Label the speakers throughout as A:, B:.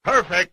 A: Perfect.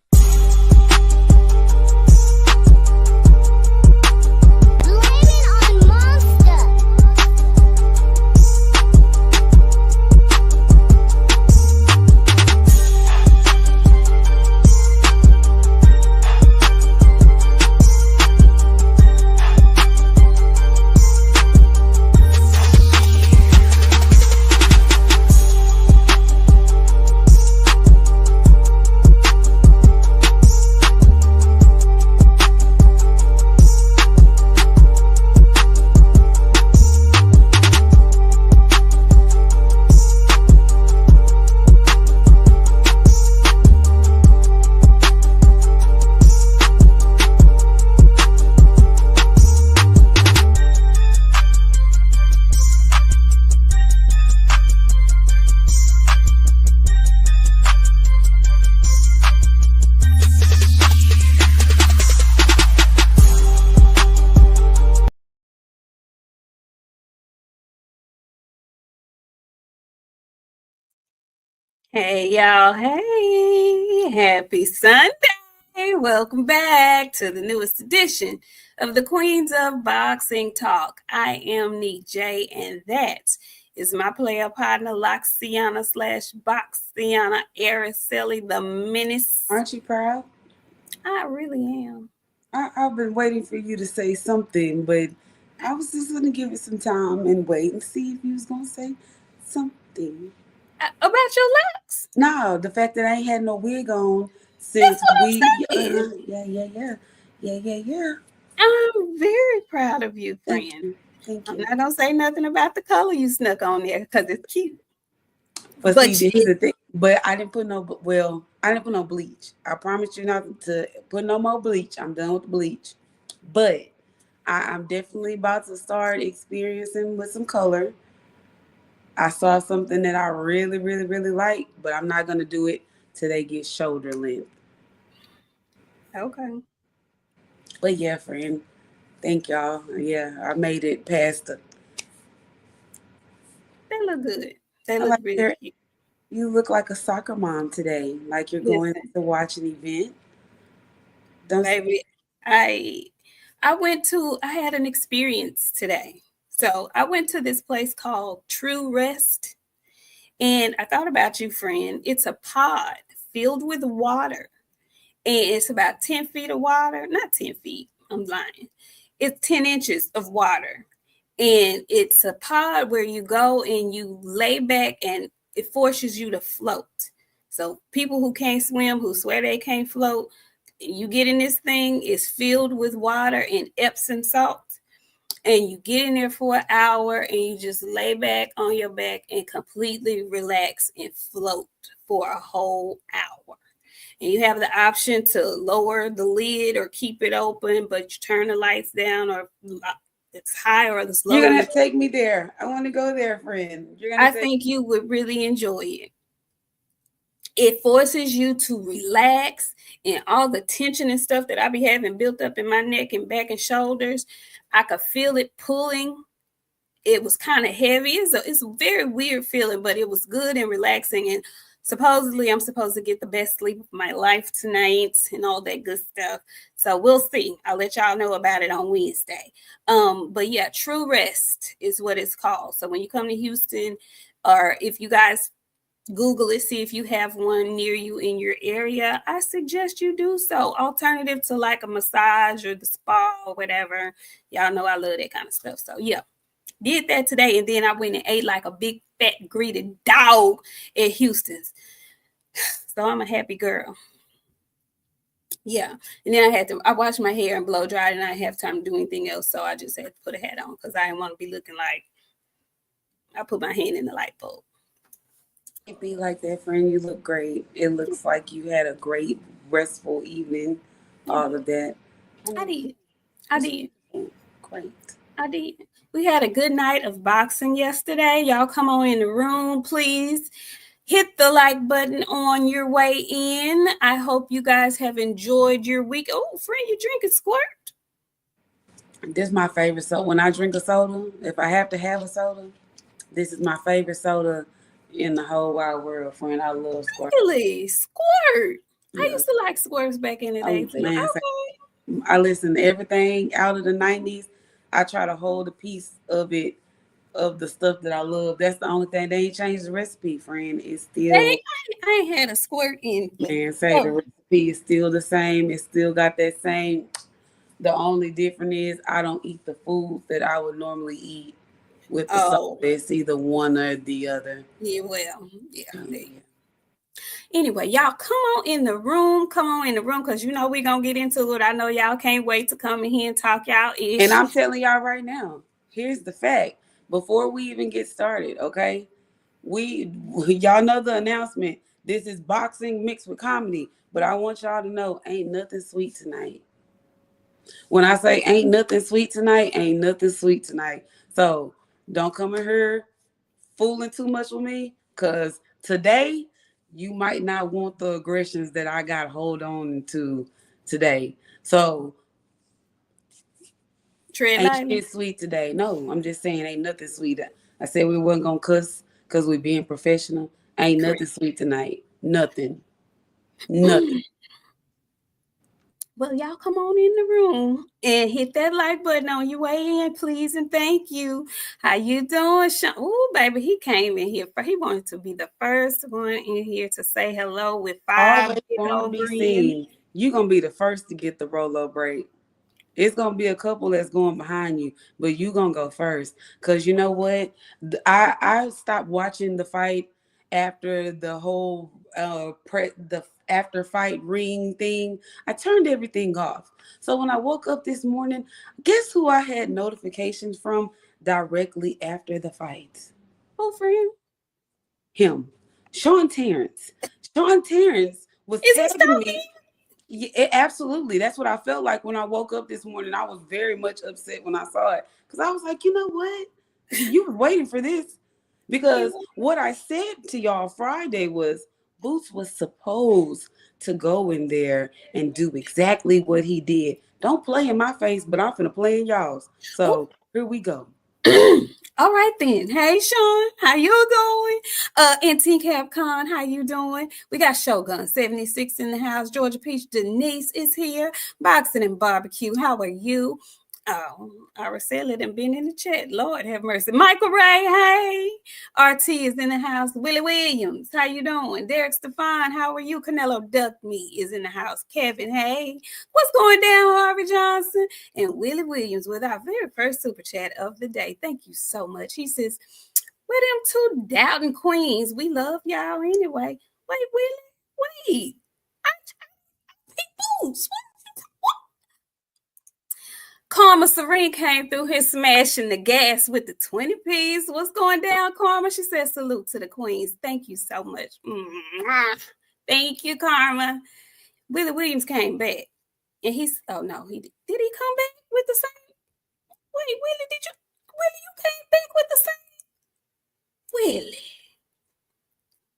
B: Hey, y'all. Hey, happy Sunday. Welcome back to the newest edition of the Queens of Boxing Talk. I am Nik-J, and that is my player partner, Boxiana / Boxiana Araceli, the Menace.
C: Aren't you proud?
B: I really am.
C: I've been waiting for you to say something, but I was just going to give it some time and wait and see if you was going to say something.
B: About your looks?
C: No, the fact that I ain't had no wig on since we. Yeah.
B: I'm very proud of you, friend.
C: Thank you.
B: I'm not gonna say nothing about the color you snuck on there because it's cute.
C: But see, this is the thing. But I didn't put no. Well, I didn't put no bleach. I promise you not to put no more bleach. I'm done with the bleach. But I'm definitely about to start experiencing with some color. I saw something that I really, really, really like, but I'm not gonna do it till they get shoulder length.
B: Okay.
C: But yeah, friend. Thank y'all. Yeah, I made it past the.
B: They look good. They look really cute.
C: You look like a soccer mom today, like you're going to watch an event.
B: Baby, I had an experience today. So I went to this place called True Rest, and I thought about you, friend. It's a pod filled with water, and it's about 10 feet of water. Not 10 feet, I'm lying. It's 10 inches of water, and it's a pod where you go and you lay back, and it forces you to float. So people who can't swim, who swear they can't float, you get in this thing, it's filled with water and Epsom salt, and you get in there for an hour and you just lay back on your back and completely relax and float for a whole hour. And you have the option to lower the lid or keep it open, but you turn the lights down, or it's high or it's low.
C: You're gonna take me there. I want to go there, friend.
B: I think you would really enjoy it. It forces you to relax, and all the tension and stuff that I be having built up in my neck and back and shoulders, I could feel it pulling. It was kind of heavy. It's a very weird feeling, but it was good and relaxing. And supposedly I'm supposed to get the best sleep of my life tonight and all that good stuff. So we'll see. I'll let y'all know about it on Wednesday. But yeah, True Rest is what it's called. So when you come to Houston, or if you guys Google it, see if you have one near you in your area, I suggest you do so. Alternative to like a massage or the spa or whatever. Y'all know I love that kind of stuff. So yeah, did that today, and then I went and ate like a big fat greedy dog at Houston's. So I'm a happy girl. Yeah, and then I washed my hair and blow dried, and I didn't have time to do anything else, so I just had to put a hat on because I didn't want to be looking like I put my hand in the light bulb.
C: It be like that, friend. You look great. It looks like you had a great, restful evening. All of that.
B: I did.
C: Great.
B: I did. We had a good night of boxing yesterday. Y'all come on in the room, please. Hit the like button on your way in. I hope you guys have enjoyed your week. Oh, friend, you drinking Squirt?
C: This is my favorite soda. When I drink a soda, if I have to have a soda, this is my favorite soda in the whole wide world, friend. I love Squirt.
B: Really? Squirt? I used to like Swerves back in the day
C: Oh
B: too.
C: man,
B: Okay.
C: I listen to everything out of the 90s. I try to hold a piece of it, of the stuff that I love. That's the only thing. They ain't changed the recipe, friend. It's
B: Dang,
C: still,
B: I ain't had a squirt in
C: man, say the
B: forever.
C: recipe is still the same. It still got that same. The only difference is I don't eat the foods that I would normally eat with the sauce.
B: Oh,
C: It's either one or the other.
B: yeah, well, yeah.
C: Yeah.
B: Anyway, y'all come on in the room. Come on in the room because you know we're going to get into it. I know y'all can't wait to come in here and talk y'all
C: And
B: ish.
C: I'm telling y'all right now, here's the fact. Before we even get started, okay? Y'all know the announcement. This is boxing mixed with comedy. But I want y'all to know ain't nothing sweet tonight. When I say ain't nothing sweet tonight, ain't nothing sweet tonight. So don't come in here fooling too much with me. Cause today you might not want the aggressions that I got hold on to today. So
B: Tread
C: ain't
B: lightly.
C: shit sweet today. No, I'm just saying ain't nothing sweet. I said we wasn't gonna cuss because we being professional. Ain't nothing sweet tonight. Nothing. Nothing.
B: Well, y'all come on in the room and hit that like button on your way in, please, and thank you. How you doing, Sean? Oh, baby, he came in here. He wanted to be the first one in here to say hello with 5
C: Always
B: big
C: want to
B: old
C: be
B: grins.
C: seen. You gonna be the first to get the Rolo break. It's gonna be a couple that's going behind you, but you gonna go first. Cause you know what? I stopped watching the fight after the whole the after fight ring thing. I turned everything off. So when I woke up this morning, guess who I had notifications from directly after the fight?
B: Oh, friend.
C: Him, Sean Terrence. Sean Terrence was
B: Is he
C: tagging
B: stalking?
C: me. Yeah, absolutely. That's what I felt like when I woke up this morning. I was very much upset when I saw it because I was like, you know what? You were waiting for this because what I said to y'all Friday was Boots was supposed to go in there and do exactly what he did. Don't play in my face, but I'm finna play in y'all's. So here we go.
B: All right then. Hey Sean, how you going? NT Capcom, how you doing? We got Shogun 76 in the house. Georgia Peach Denise is here. Boxing and Barbecue, how are you? Oh, Araceli done been in the chat. Lord have mercy. Michael Ray, hey. RT is in the house. Willie Williams, how you doing? Derek Stefan, how are you? Canelo Duck Me is in the house. Kevin, hey. What's going down, Harvey Johnson? And Willie Williams with our very first super chat of the day. Thank you so much. He says, "We're them two doubting queens. We love y'all anyway." Wait, Willie, wait. I boots. Karma Serene came through here smashing the gas with the 20 P's. What's going down, Karma? She said, "Salute to the queens. Thank you so much." Thank you, Karma. Willie Williams came back. And oh no, he did he come back with the same? Wait, Willie, you came back with the same? Willie.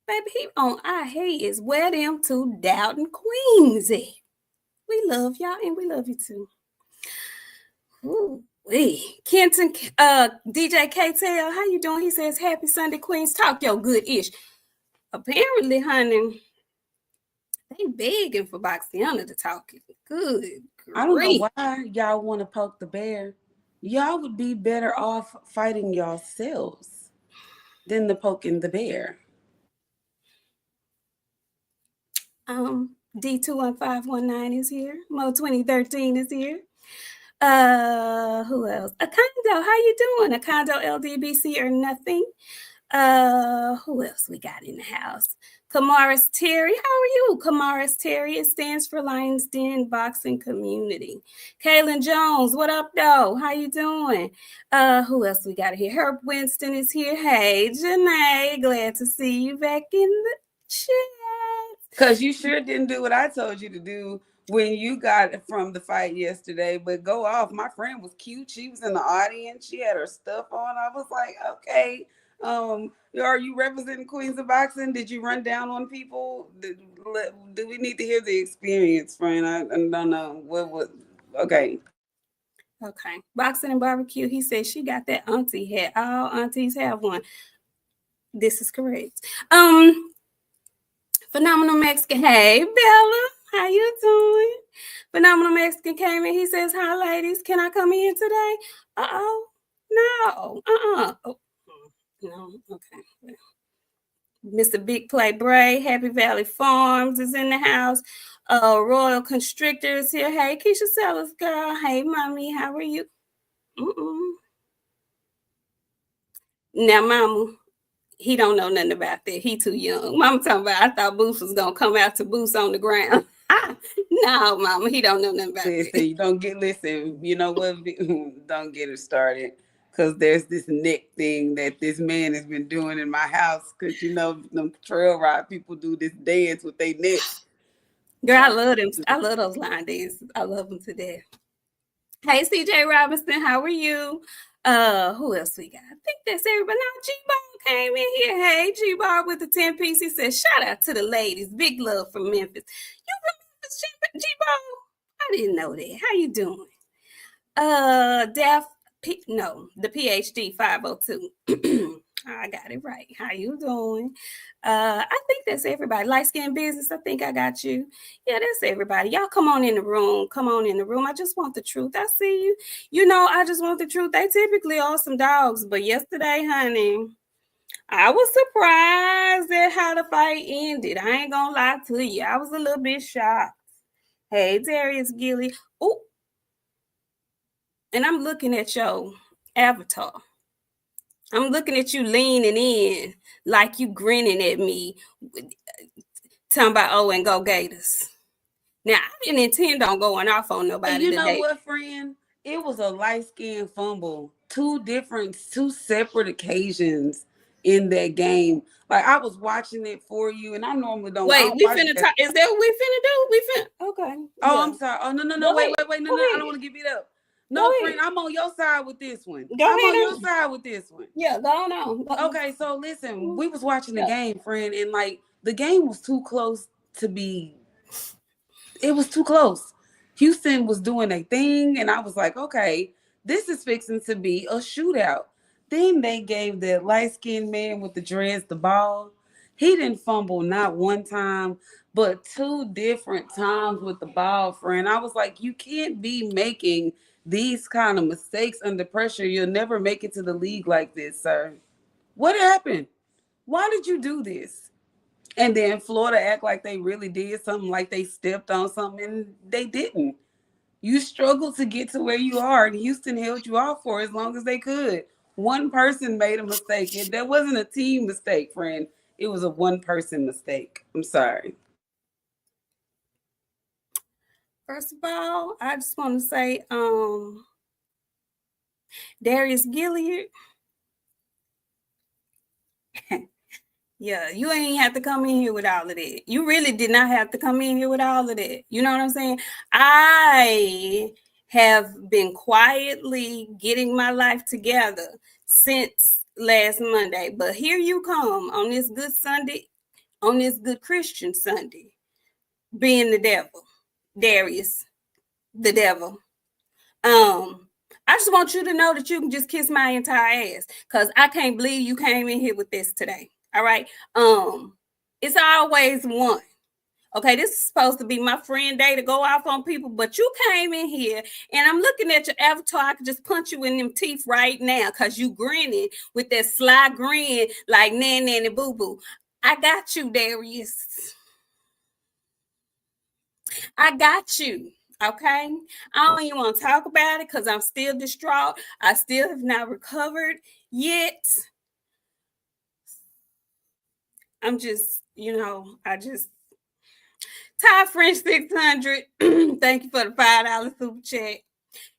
B: Baby, he on our heads. Where them two doubting queens at? We love y'all and we love you too. Ooh, Kenton, DJ KTL, how you doing? He says, "Happy Sunday, Queens. Talk your good ish." Apparently, honey, they begging for Boxiana to talk it. Good
C: I don't know
B: grief.
C: why y'all want to poke the bear. Y'all would be better off fighting yourselves than the poking the bear.
B: D21519 is here. Mo 2013 is here. Who else? Acondo, how you doing? Acondo LDBC or nothing? Who else we got in the house? Kamaris Terry, how are you? Kamaris Terry, it stands for Lions Den Boxing Community. Kaylin Jones, what up, though? How you doing? Who else we got here? Herb Winston is here. Hey, Janae, glad to see you back in the chat.
C: Because you sure didn't do what I told you to do when you got it from the fight yesterday. But go off. My friend was cute. She was in the audience. She had her stuff on. I was like, okay. Are you representing Queens of Boxing? Did you run down on people? Do we need to hear the experience, friend? I don't know. What? Okay.
B: Okay. Boxing and Barbecue, he said she got that auntie hat. All aunties have one. This is correct. Phenomenal Mexican. Hey, Bella. How you doing? Phenomenal Mexican came in. He says, hi, ladies. Can I come in today? Uh-oh. No. Oh, no. Okay. Mr. Big Play Bray, Happy Valley Farms is in the house. Royal Constrictor is here. Hey, Keisha Sellers, girl. Hey, mommy. How are you? Now, mama, he don't know nothing about that. He too young. Mama talking about, I thought Boots was going to come out to Boots on the ground. No, mama, he don't know nothing about that.
C: You don't get, listen, you know what? Don't get it started. Because there's this neck thing that this man has been doing in my house. Because, you know, them trail ride people do this dance with their necks.
B: Girl, I love them. I love those line dances. I love them to death. Hey, CJ Robinson, how are you? Who else we got? I think that's everybody. Now, G-Ball came in here. Hey, G-Ball with the 10 piece. He said, shout out to the ladies. Big love from Memphis. You from Memphis, G-Ball? I didn't know that. How you doing? The PhD 502. I got it right. How you doing? I think that's everybody. Light skin business. I think I got you. Yeah, that's everybody. Y'all come on in the room. Come on in the room. I just want the truth. I see you. You know, I just want the truth. They typically are some dogs, but yesterday, honey, I was surprised at how the fight ended. I ain't gonna lie to you. I was a little bit shocked. Hey, Darius Gilly. Oh, and I'm looking at your avatar. I'm looking at you leaning in like you grinning at me, talking about, oh, and go Gators. Now, I didn't intend on going off on nobody today.
C: You know what, friend? It was a light-skinned fumble. Two separate occasions in that game. Like, I was watching it for you, and I normally don't.
B: Wait, we finna talk. Is that what we finna do? We finna. Okay.
C: Oh, yeah. I'm sorry. Oh, no. Wait. No, I don't want to get beat up. No, friend, I'm on your side with this one. I'm on your side with this one.
B: Yeah, go on.
C: Okay, so listen, we was watching the game, friend, and like the game was too close to be. It was too close. Houston was doing a thing, and I was like, okay, this is fixing to be a shootout. Then they gave that light-skinned man with the dreads the ball. He didn't fumble not one time, but two different times with the ball, friend. I was like, you can't be making these kind of mistakes under pressure. You'll never make it to the league like this, sir. What happened? Why did you do this? And then Florida act like they really did something, like they stepped on something, and they didn't. You struggled to get to where you are, and Houston held you off for as long as they could. One person made a mistake. That wasn't a team mistake, friend. It was a one-person mistake. I'm sorry.
B: First of all, I just want to say, Darius Gilliard. Yeah, you ain't have to come in here with all of that. You really did not have to come in here with all of that. You know what I'm saying? I have been quietly getting my life together since last Monday. But here you come on this good Sunday, on this good Christian Sunday, being the devil. Darius, the devil. I just want you to know that you can just kiss my entire ass, because I can't believe you came in here with this today. All right. It's always one. Okay, this is supposed to be my friend day to go off on people, but you came in here and I'm looking at your avatar. I could just punch you in them teeth right now because you grinning with that sly grin like nanny boo boo. I got you, Darius. I got you. Okay, I don't even want to talk about it because I'm still distraught. I still have not recovered yet. I'm just, Ty French 600. Thank you for the $5 super chat.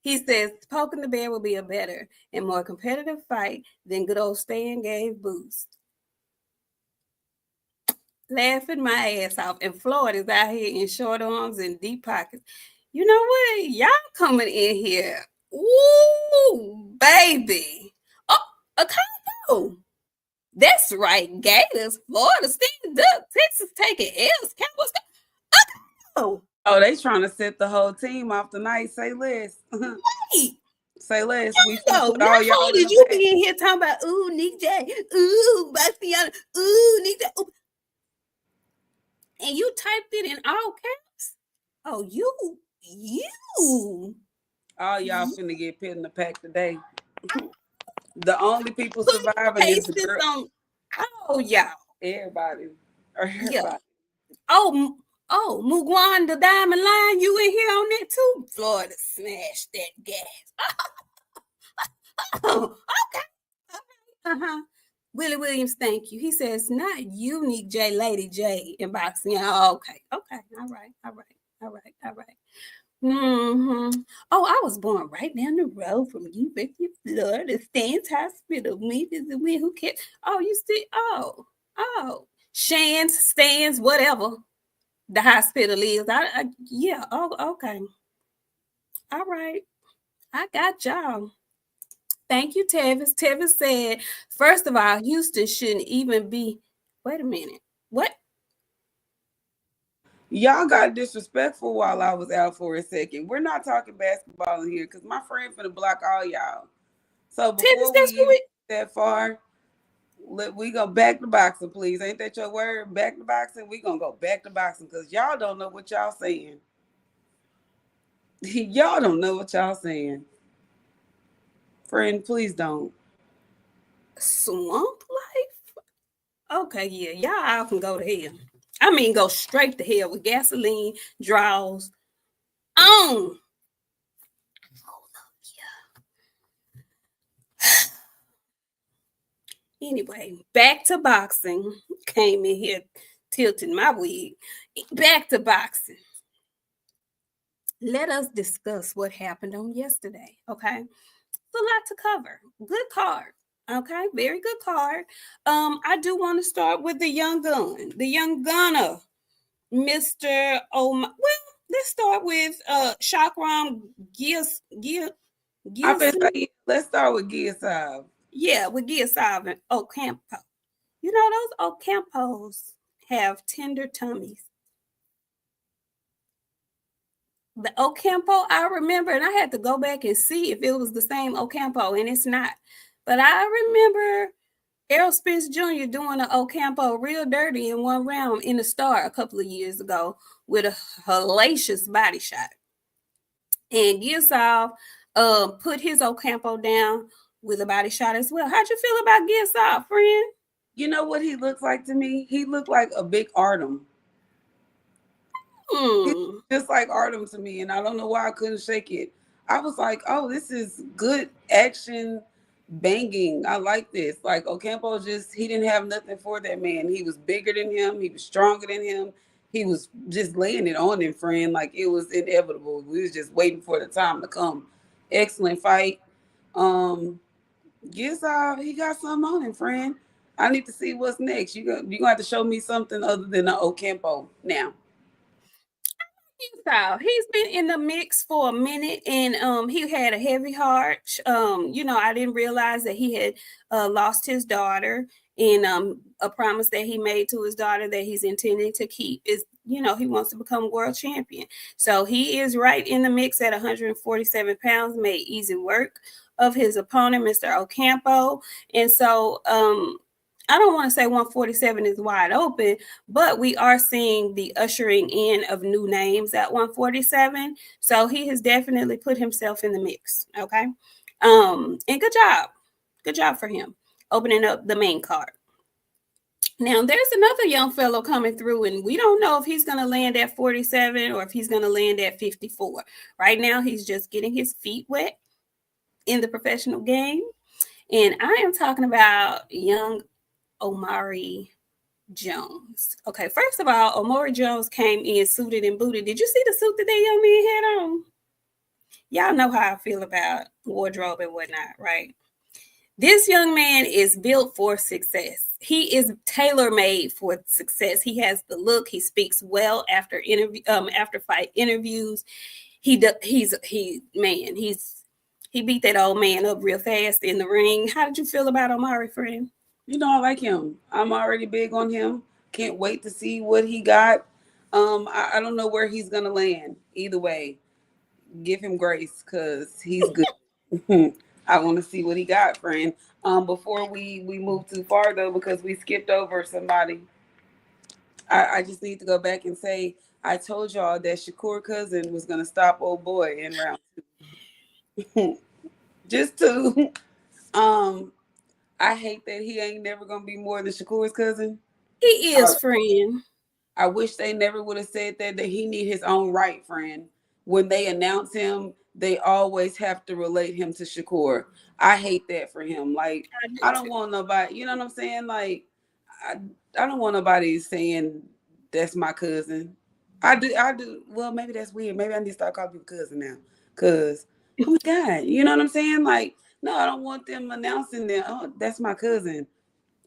B: He says, poking the bear will be a better and more competitive fight than good old Stan gave Boost. Laughing my ass off. And Floyd is out here in short arms and deep pockets. You know what? Y'all coming in here. Ooh, baby. Oh, a combo. That's right. Gators, Florida, stand up. Texas taking L's. Cowboys.
C: Oh, they trying to set the whole team off tonight. Say less.
B: Wait.
C: Say less.
B: We put all y'all did you be in here talking about, ooh, Nik-J, ooh, Boxiana, ooh, Nik-J, ooh. And you typed it in all caps? Oh, you.
C: All y'all finna get put in the pack today. The only people
B: Put
C: surviving is the
B: pastes
C: girl.
B: on. Oh, y'all.
C: Everybody.
B: Yeah.
C: Everybody.
B: Oh, Mugwan, the Diamond Line, you in here on that too? Florida smashed that gas. Oh, okay. Uh-huh. Willie Williams, thank you. He says, not you, Nik-J, Lady J, in boxing. Oh, okay. Okay. All right. Mm-hmm. Oh, I was born right down the road from University of Florida, Stan's Hospital. Who cares? Oh, you see? Oh. Stan's, whatever the hospital is. Yeah. Oh, okay. All right. I got y'all. Thank you, Tevis. Tevis said, first of all, Houston shouldn't even be. Wait a minute. What?
C: Y'all got disrespectful while I was out for a second. We're not talking basketball in here because my friend finna block all y'all. So
B: Tevis,
C: before we
B: that's what
C: even
B: we.
C: get that far, we go back to boxing, please. Ain't that your word? Back to boxing? We gonna go back to boxing because y'all don't know what y'all saying. Y'all don't know what y'all saying. Friend, please don't.
B: Swamp life? Okay, yeah. Y'all all can go to hell. I mean, go straight to hell with gasoline, draws, on. Anyway, back to boxing. Came in here tilting my wig. Back to boxing. Let us discuss what happened on yesterday. Okay. It's a lot to cover. Good card. Okay, very good card. I do want to start with the young gun, the young gunner, Mr. Well, let's start with Shakram
C: I been
B: Gilson.
C: saying, let's start with Gear.
B: Yeah, with Gilson and Ocampo. You know, those Ocampos have tender tummies. The Ocampo I remember, and I had to go back and see if it was the same Ocampo, and it's not. But I remember Errol Spence Jr. doing an Ocampo real dirty in one round in the Star a couple of years ago with a hellacious body shot. And Gilson put his Ocampo down with a body shot as well. How'd you feel about Gilson, friend?
C: You know what he looked like to me? He looked like a big Artem. He's
B: Hmm.
C: just like Artem to me, and I don't know why I couldn't shake it. I was like, oh, this is good action banging. I like this. Like Ocampo just he didn't have nothing for that man. He was bigger than him, he was stronger than him. He was just laying it on him, friend. Like it was inevitable. We was just waiting for the time to come. Excellent fight. Um, Guess he got something on him, friend. I need to see what's next. You gonna have to show me something other than the Ocampo now.
B: He's been in the mix for a minute, and he had a heavy heart. I didn't realize that he had lost his daughter, and a promise that he made to his daughter that he's intending to keep is, he wants to become world champion. So he is right in the mix at 147 pounds, made easy work of his opponent, Mr. Ocampo, and so I don't want to say 147 is wide open, but we are seeing the ushering in of new names at 147. So he has definitely put himself in the mix. Okay. And good job. Good job for him opening up the main card. Now there's another young fellow coming through, and we don't know if he's going to land at 47 or if he's going to land at 54. Right now, he's just getting his feet wet in the professional game. And I am talking about young Omari Jones. Okay, first of all, Omari Jones came in suited and booted. Did you see the suit that young man had on? Y'all know how I feel about wardrobe and whatnot, right? This young man is built for success. He is tailor made for success. He has the look. He speaks well after after fight interviews. He beat that old man up real fast in the ring. How did you feel about Omari, friend?
C: You know I like him. I'm already big on him. Can't wait to see what he got. I don't know where he's gonna land. Either way, give him grace because he's good. I want to see what he got, friend. Before we move too far though, because we skipped over somebody. I just need to go back and say I told y'all that Shakur cousin was gonna stop old boy in round 2. Just 2. I hate that he ain't never gonna be more than Shakur's cousin.
B: He is, friend.
C: I wish they never would have said that he need his own right, friend. When they announce him, they always have to relate him to Shakur. I hate that for him. Like, I don't want nobody, you know what I'm saying? Like, I don't want nobody saying that's my cousin. I do. Well, maybe that's weird. Maybe I need to start calling people cousin now. Cause, oh my God, you know what I'm saying? Like, no, I don't want them announcing that, oh, that's my cousin.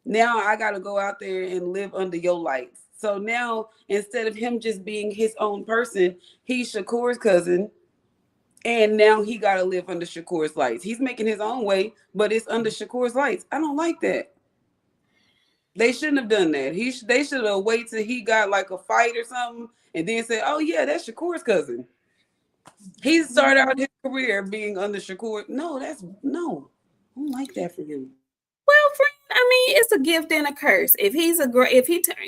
C: Now I got to go out there and live under your lights. So now instead of him just being his own person, he's Shakur's cousin. And now he got to live under Shakur's lights. He's making his own way, but it's under Shakur's lights. I don't like that. They shouldn't have done that. They should have waited till he got like a fight or something and then say, oh, yeah, that's Shakur's cousin. He started out his career being under Shakur. No. I don't like that for him.
B: Well, friend, I mean, it's a gift and a curse. If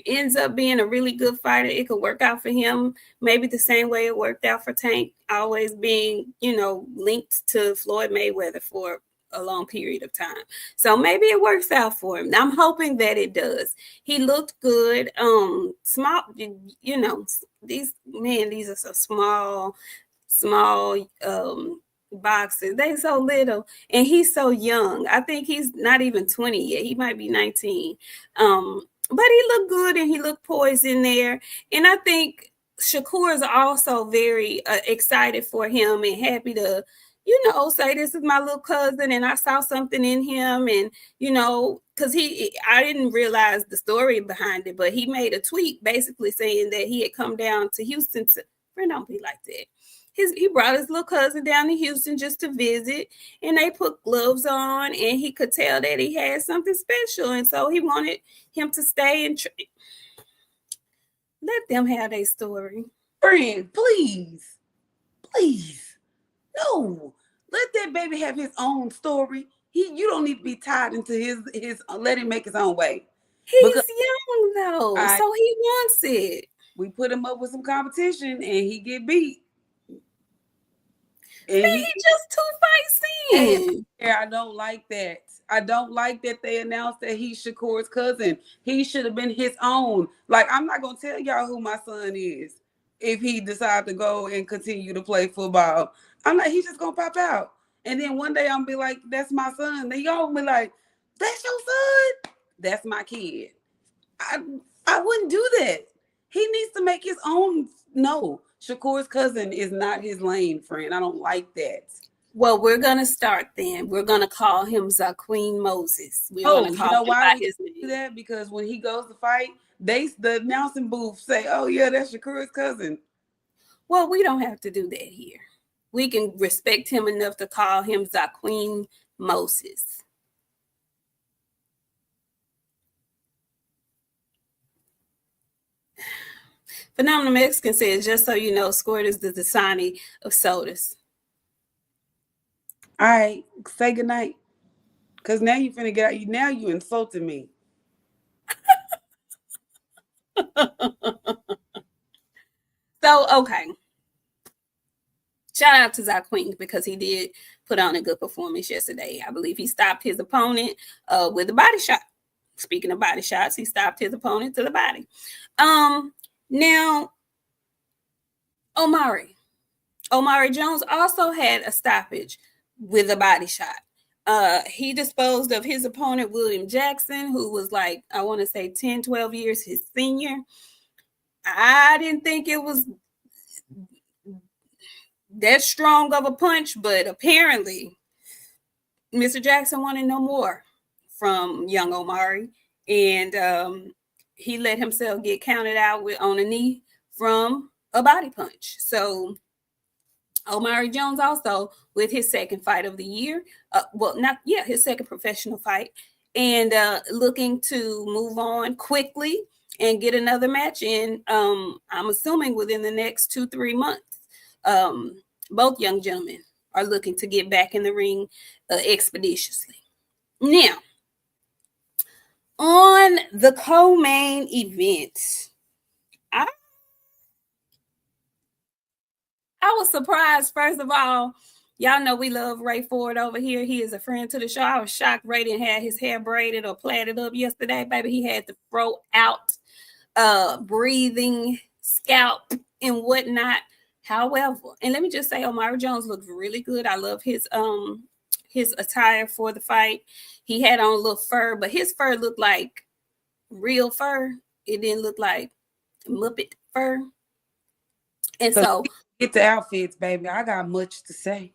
B: ends up being a really good fighter, it could work out for him. Maybe the same way it worked out for Tank, always being, linked to Floyd Mayweather for a long period of time. So maybe it works out for him. I'm hoping that it does. He looked good. Small, these are so small boxes. They so little, and he's so young. I think he's not even 20 yet. He might be 19. But he looked good and he looked poised in there. And I think Shakur is also very excited for him and happy to, say this is my little cousin and I saw something in him. And, because I didn't realize the story behind it, but he made a tweet basically saying that he had come down to Houston to, don't be like that. He brought his little cousin down to Houston just to visit, and they put gloves on, and he could tell that he had something special, and so he wanted him to stay and let them have their story.
C: Friend, please, no, let that baby have his own story. You don't need to be tied into his. Let him make his own way.
B: He's young though, so he wants it.
C: We put him up with some competition, and he get beat.
B: And he just 2 fights in.
C: Yeah, I don't like that. I don't like that they announced that he's Shakur's cousin. He should have been his own. Like, I'm not going to tell y'all who my son is if he decides to go and continue to play football. I'm like, he's just going to pop out. And then one day I'm be like, that's my son. Then y'all be like, that's your son? That's my kid. I wouldn't do that. He needs to make his own. No, Shakur's cousin is not his lane, friend. I don't like that.
B: Well, we're going to start then. We're going to call him Zaqueen Moses. We're going to call him by his name.
C: Do that? Because when he goes to fight, the announcing booth say, oh, yeah, that's Shakur's cousin.
B: Well, we don't have to do that here. We can respect him enough to call him Zaqueen Moses. Phenomenal Mexican says, just so you know, Squirt is the Dasani of sodas.
C: All right, say goodnight. Because now you finna get out. Now you insulted me.
B: So, okay. Shout out to Zaqueen because he did put on a good performance yesterday. I believe he stopped his opponent with a body shot. Speaking of body shots, he stopped his opponent to the body. Now, Omari Jones also had a stoppage with a body shot. He disposed of his opponent, William Jackson, who was like, I want to say 10, 12 years his senior. I didn't think it was that strong of a punch, but apparently Mr. Jackson wanted no more from young Omari. And he let himself get counted out on a knee from a body punch. So Omari Jones also with his second fight of the year, his second professional fight, and looking to move on quickly and get another match in, I'm assuming within the next 2-3 months. Both young gentlemen are looking to get back in the ring expeditiously. Now, on the co-main event, I was surprised. First of all, y'all know we love Ray Ford over here. He is a friend to the show. I was shocked Ray didn't have his hair braided or plaited up yesterday, baby. He had to throw out breathing, scalp, and whatnot. However, and let me just say, Omari Jones looks really good. I love his attire for the fight. He had on a little fur, but his fur looked like real fur. It didn't look like Muppet fur. And so
C: get the outfits, baby. I got much to say.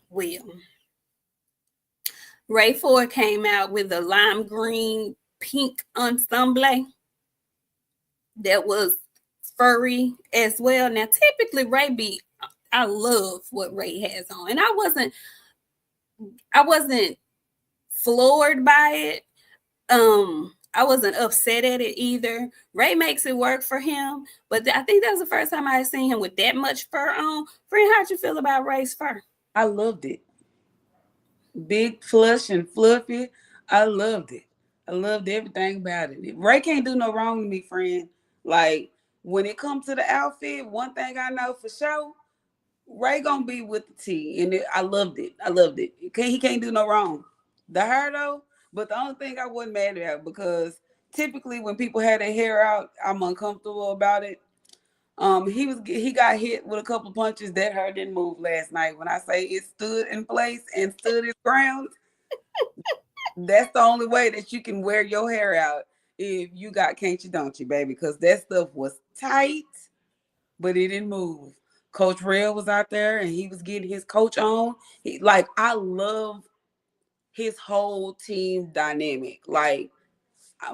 B: Well, Ray Ford came out with a lime green pink ensemble that was furry as well. Now, typically I love what Ray has on, and I wasn't floored by it. I wasn't upset at it either. Ray makes it work for him, but I think that was the first time I had seen him with that much fur on. Friend, how'd you feel about Ray's fur?
C: I loved it. Big, plush, and fluffy. I loved it. I loved everything about it. Ray can't do no wrong to me, friend. Like, when it comes to the outfit, one thing I know for sure, Ray gonna be with the T, and I loved it. I loved it. He can't do no wrong. The hair though, but the only thing I wasn't mad at, because typically when people had their hair out, I'm uncomfortable about it. He got hit with a couple of punches. That hair didn't move last night. When I say it stood in place and stood its ground, that's the only way that you can wear your hair out if you got can't you don't you, baby, because that stuff was tight, but it didn't move. Coach Rail was out there and he was getting his coach on. I love his whole team dynamic. Like,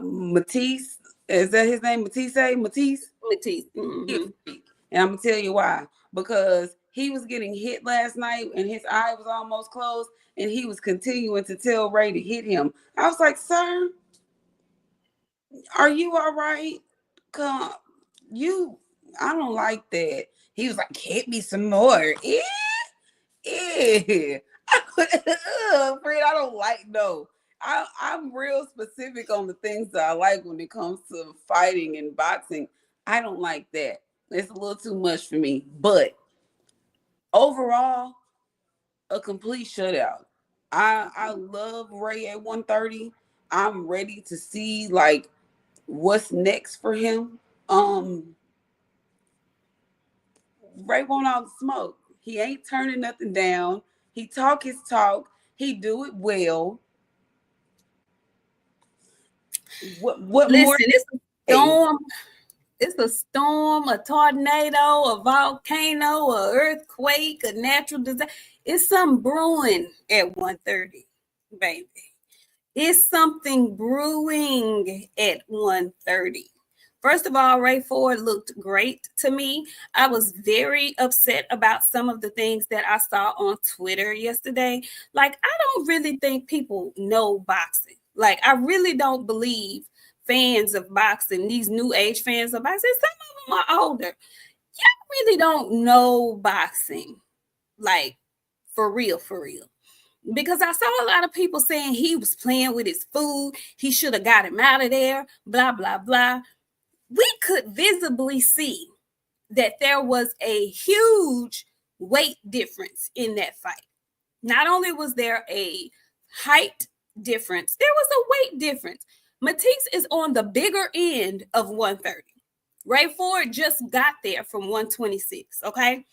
C: Matisse, is that his name? Matisse?
B: Matisse. Mm-hmm.
C: And I'm gonna tell you why. Because he was getting hit last night and his eye was almost closed, and he was continuing to tell Ray to hit him. I was like, sir, are you all right? Come, I don't like that. He was like, hit me some more. Yeah. Friend, I don't like no. I'm real specific on the things that I like when it comes to fighting and boxing. I don't like that. It's a little too much for me. But overall, a complete shutout. I love Ray at 130. I'm ready to see like what's next for him. Ray want all the smoke. He ain't turning nothing down. He talk his talk. He do it well. What
B: Listen,
C: more?
B: it's a storm. It's a storm, a tornado, a volcano, a earthquake, a natural disaster. It's something brewing at 1:30, baby. It's something brewing at 1:30. First of all, Ray Ford looked great to me. I was very upset about some of the things that I saw on Twitter yesterday. Like, I don't really think people know boxing. Like, I really don't believe fans of boxing, these new age fans of boxing, some of them are older. Y'all really don't know boxing. Like, for real, for real. Because I saw a lot of people saying he was playing with his food. He should have got him out of there, blah, blah, blah. We could visibly see that there was a huge weight difference in that fight. Not only was there a height difference, there was a weight difference. Matisse is on the bigger end of 130. Ray Ford just got there from 126, okay?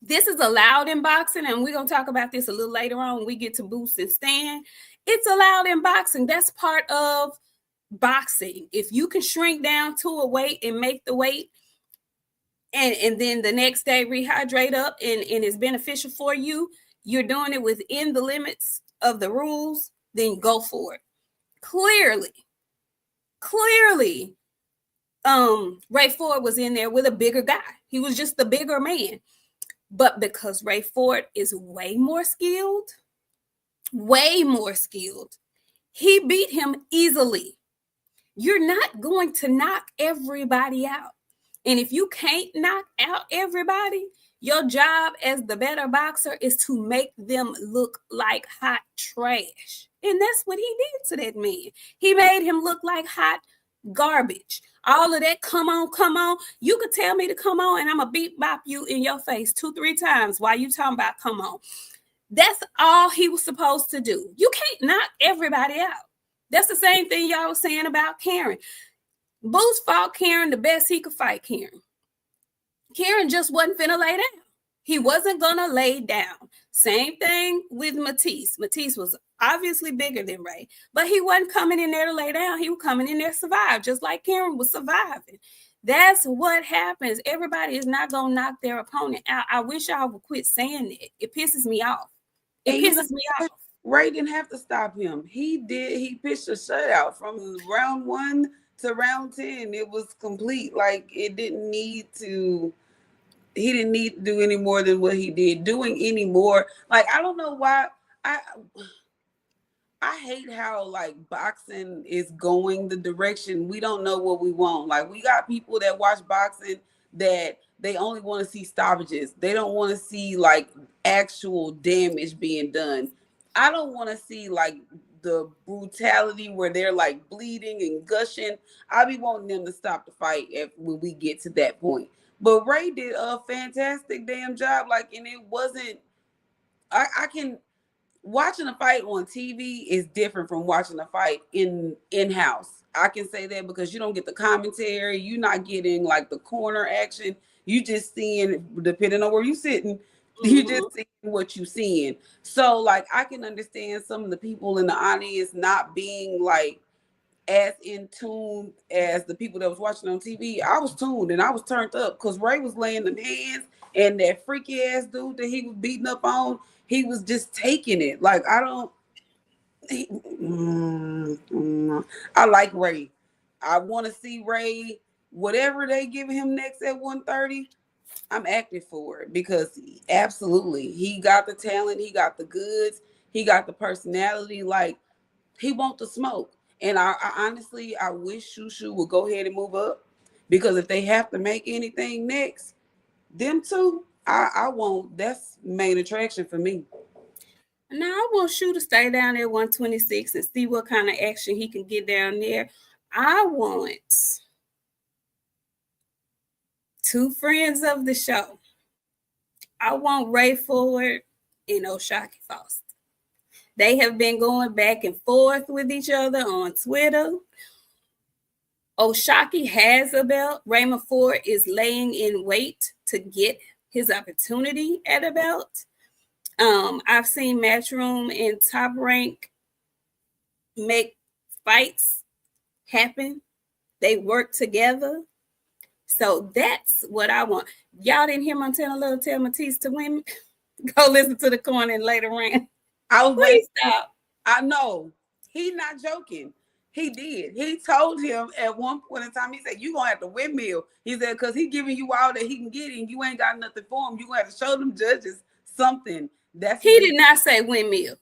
B: This is allowed in boxing, and we're going to talk about this a little later on when we get to Boost and Stan. It's allowed in boxing. That's part of boxing. If you can shrink down to a weight and make the weight, and then the next day rehydrate up and it's beneficial for you, you're doing it within the limits of the rules, then go for it. Clearly, Ray Ford was in there with a bigger guy. He was just the bigger man. But because Ray Ford is way more skilled, he beat him easily. You're not going to knock everybody out. And if you can't knock out everybody, your job as the better boxer is to make them look like hot trash. And that's what he did to that man. He made him look like hot Garbage. All of that, come on. You could tell me to come on and I'm going to beat bop you in your face 2-3 times while you talking about come on. That's all he was supposed to do. You can't knock everybody out. That's the same thing y'all was saying about Karen. Boots fought Karen the best he could fight Karen. Karen just wasn't finna lay down. He wasn't gonna lay down. Same thing with Matisse. Matisse was obviously bigger than Ray, but he wasn't coming in there to lay down. He was coming in there to survive, just like Karen was surviving. That's what happens. Everybody is not gonna knock their opponent out. I wish y'all would quit saying it. It pisses me off. It pisses me off.
C: Ray didn't have to stop him. He did. He pitched a shutout from round 1 to round 10. It was complete. Like, it didn't need to. He didn't need to do any more than what he did. Doing any more, like, I don't know why. I hate how, like, boxing is going the direction we don't know what we want. Like, we got people that watch boxing that they only want to see stoppages. They don't want to see, like, actual damage being done. I don't want to see, like, the brutality where they're, like, bleeding and gushing. I be wanting them to stop the fight when we get to that point. But Ray did a fantastic damn job. Like, and it wasn't, I can, watching a fight on TV is different from watching a fight in-house. I can say that because you don't get the commentary. You're not getting, like, the corner action. You just seeing, depending on where you're sitting, you just seeing what you're seeing. So, like, I can understand some of the people in the audience not being, like, as in tune as the people that was watching on TV. I was tuned and I was turned up because Ray was laying them hands, and that freaky ass dude that he was beating up on, he was just taking it. Like, I like Ray. I want to see Ray, whatever they give him next at 130, I'm active for it because absolutely, he got the talent, he got the goods, he got the personality. Like, he want the smoke. And I honestly, I wish Shushu would go ahead and move up, because if they have to make anything next, them two, I won't. That's main attraction for me.
B: Now I want Shu to stay down at 126 and see what kind of action he can get down there. I want two friends of the show. I want Ray Ford and O'Shaquie Foster. They have been going back and forth with each other on Twitter. O'Shaquie has a belt. Raymond Ford is laying in wait to get his opportunity at a belt. I've seen Matchroom and Top Rank make fights happen. They work together. So that's what I want. Y'all didn't hear Montana Love tell Matisse to win? Go listen to the corner and later on.
C: I was waiting.
B: Stop.
C: I know. He's not joking. He did. He told him at one point in time, he said, "You gonna have to windmill." He said, because he giving you all that he can get, and you ain't got nothing for him. You gonna have to show them judges something.
B: He did not say windmill.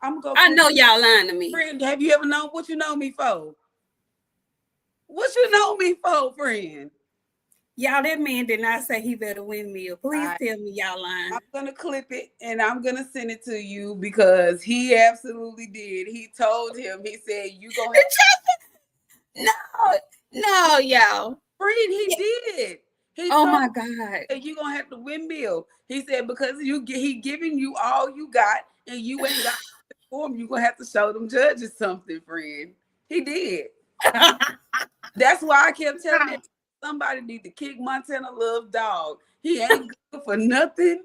C: I'm gonna go.
B: I know y'all lying to me.
C: Friend, have you ever known what you know me for? What you know me for, friend?
B: Y'all, that man did not say he better windmill. Please tell me y'all lying.
C: I'm going to clip it and I'm going to send it to you, because he absolutely did. He told him, he said, "You going to
B: No, y'all.
C: Friend, he did.
B: Oh my God.
C: "You going to have to windmill." He said, because he giving you all you got and you ain't got for him. You going to have to show them judges something, friend. He did. That's why I kept telling him, somebody need to kick Montana Love dog. He ain't good for nothing.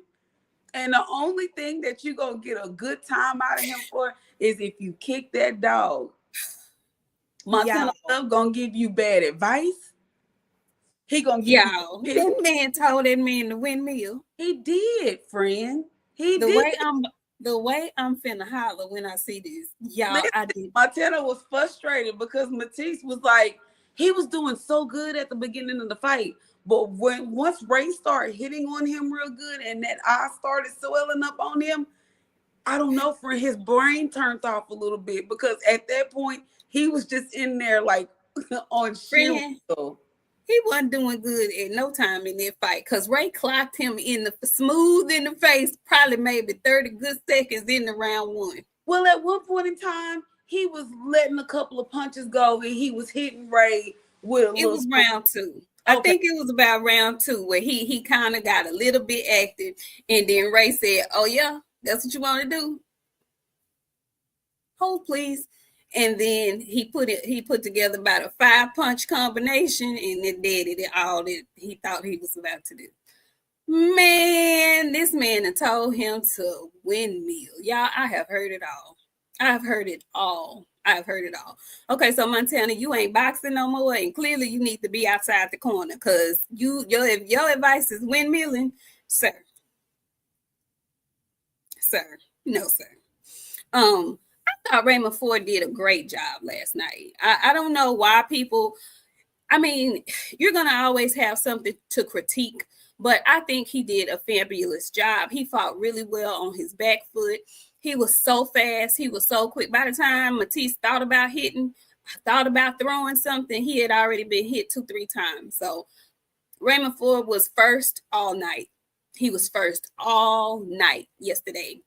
C: And the only thing that you gonna get a good time out of him for is if you kick that dog. Montana Love gonna give you bad advice. He gonna give you
B: that man told that man to windmill.
C: He did, friend. He did.
B: The way I'm finna holler when I see this, y'all.
C: Listen,
B: I did.
C: Montana was frustrated because Matisse was like, he was doing so good at the beginning of the fight, but once Ray started hitting on him real good and that eye started swelling up on him, I don't know, friend, his brain turned off a little bit, because at that point he was just in there like on shield.
B: He wasn't doing good at no time in that fight, because Ray clocked him smooth in the face, probably maybe 30 good seconds in the round one.
C: Well, at one point in time, he was letting a couple of punches go, and he was hitting Ray with a little.
B: It was round 2. I think it was about round 2 where he kind of got a little bit active, and then Ray said, "Oh yeah, that's what you want to do? Hold please." And then he put together about a 5-punch combination, and it did it all that he thought he was about to do. Man, this man had told him to windmill. Y'all, I have heard it all. I've heard it all. I've heard it all. Okay, so Montana, you ain't boxing no more, and clearly you need to be outside the corner because your advice is windmilling, sir. Sir, no, sir. I thought Raymond Ford did a great job last night. I don't know why people. I mean, you're gonna always have something to critique, but I think he did a fabulous job. He fought really well on his back foot. He was so fast. He was so quick. By the time Matisse thought about throwing something, he had already been hit 2-3 times. So Raymond Ford was first all night. He was first all night yesterday.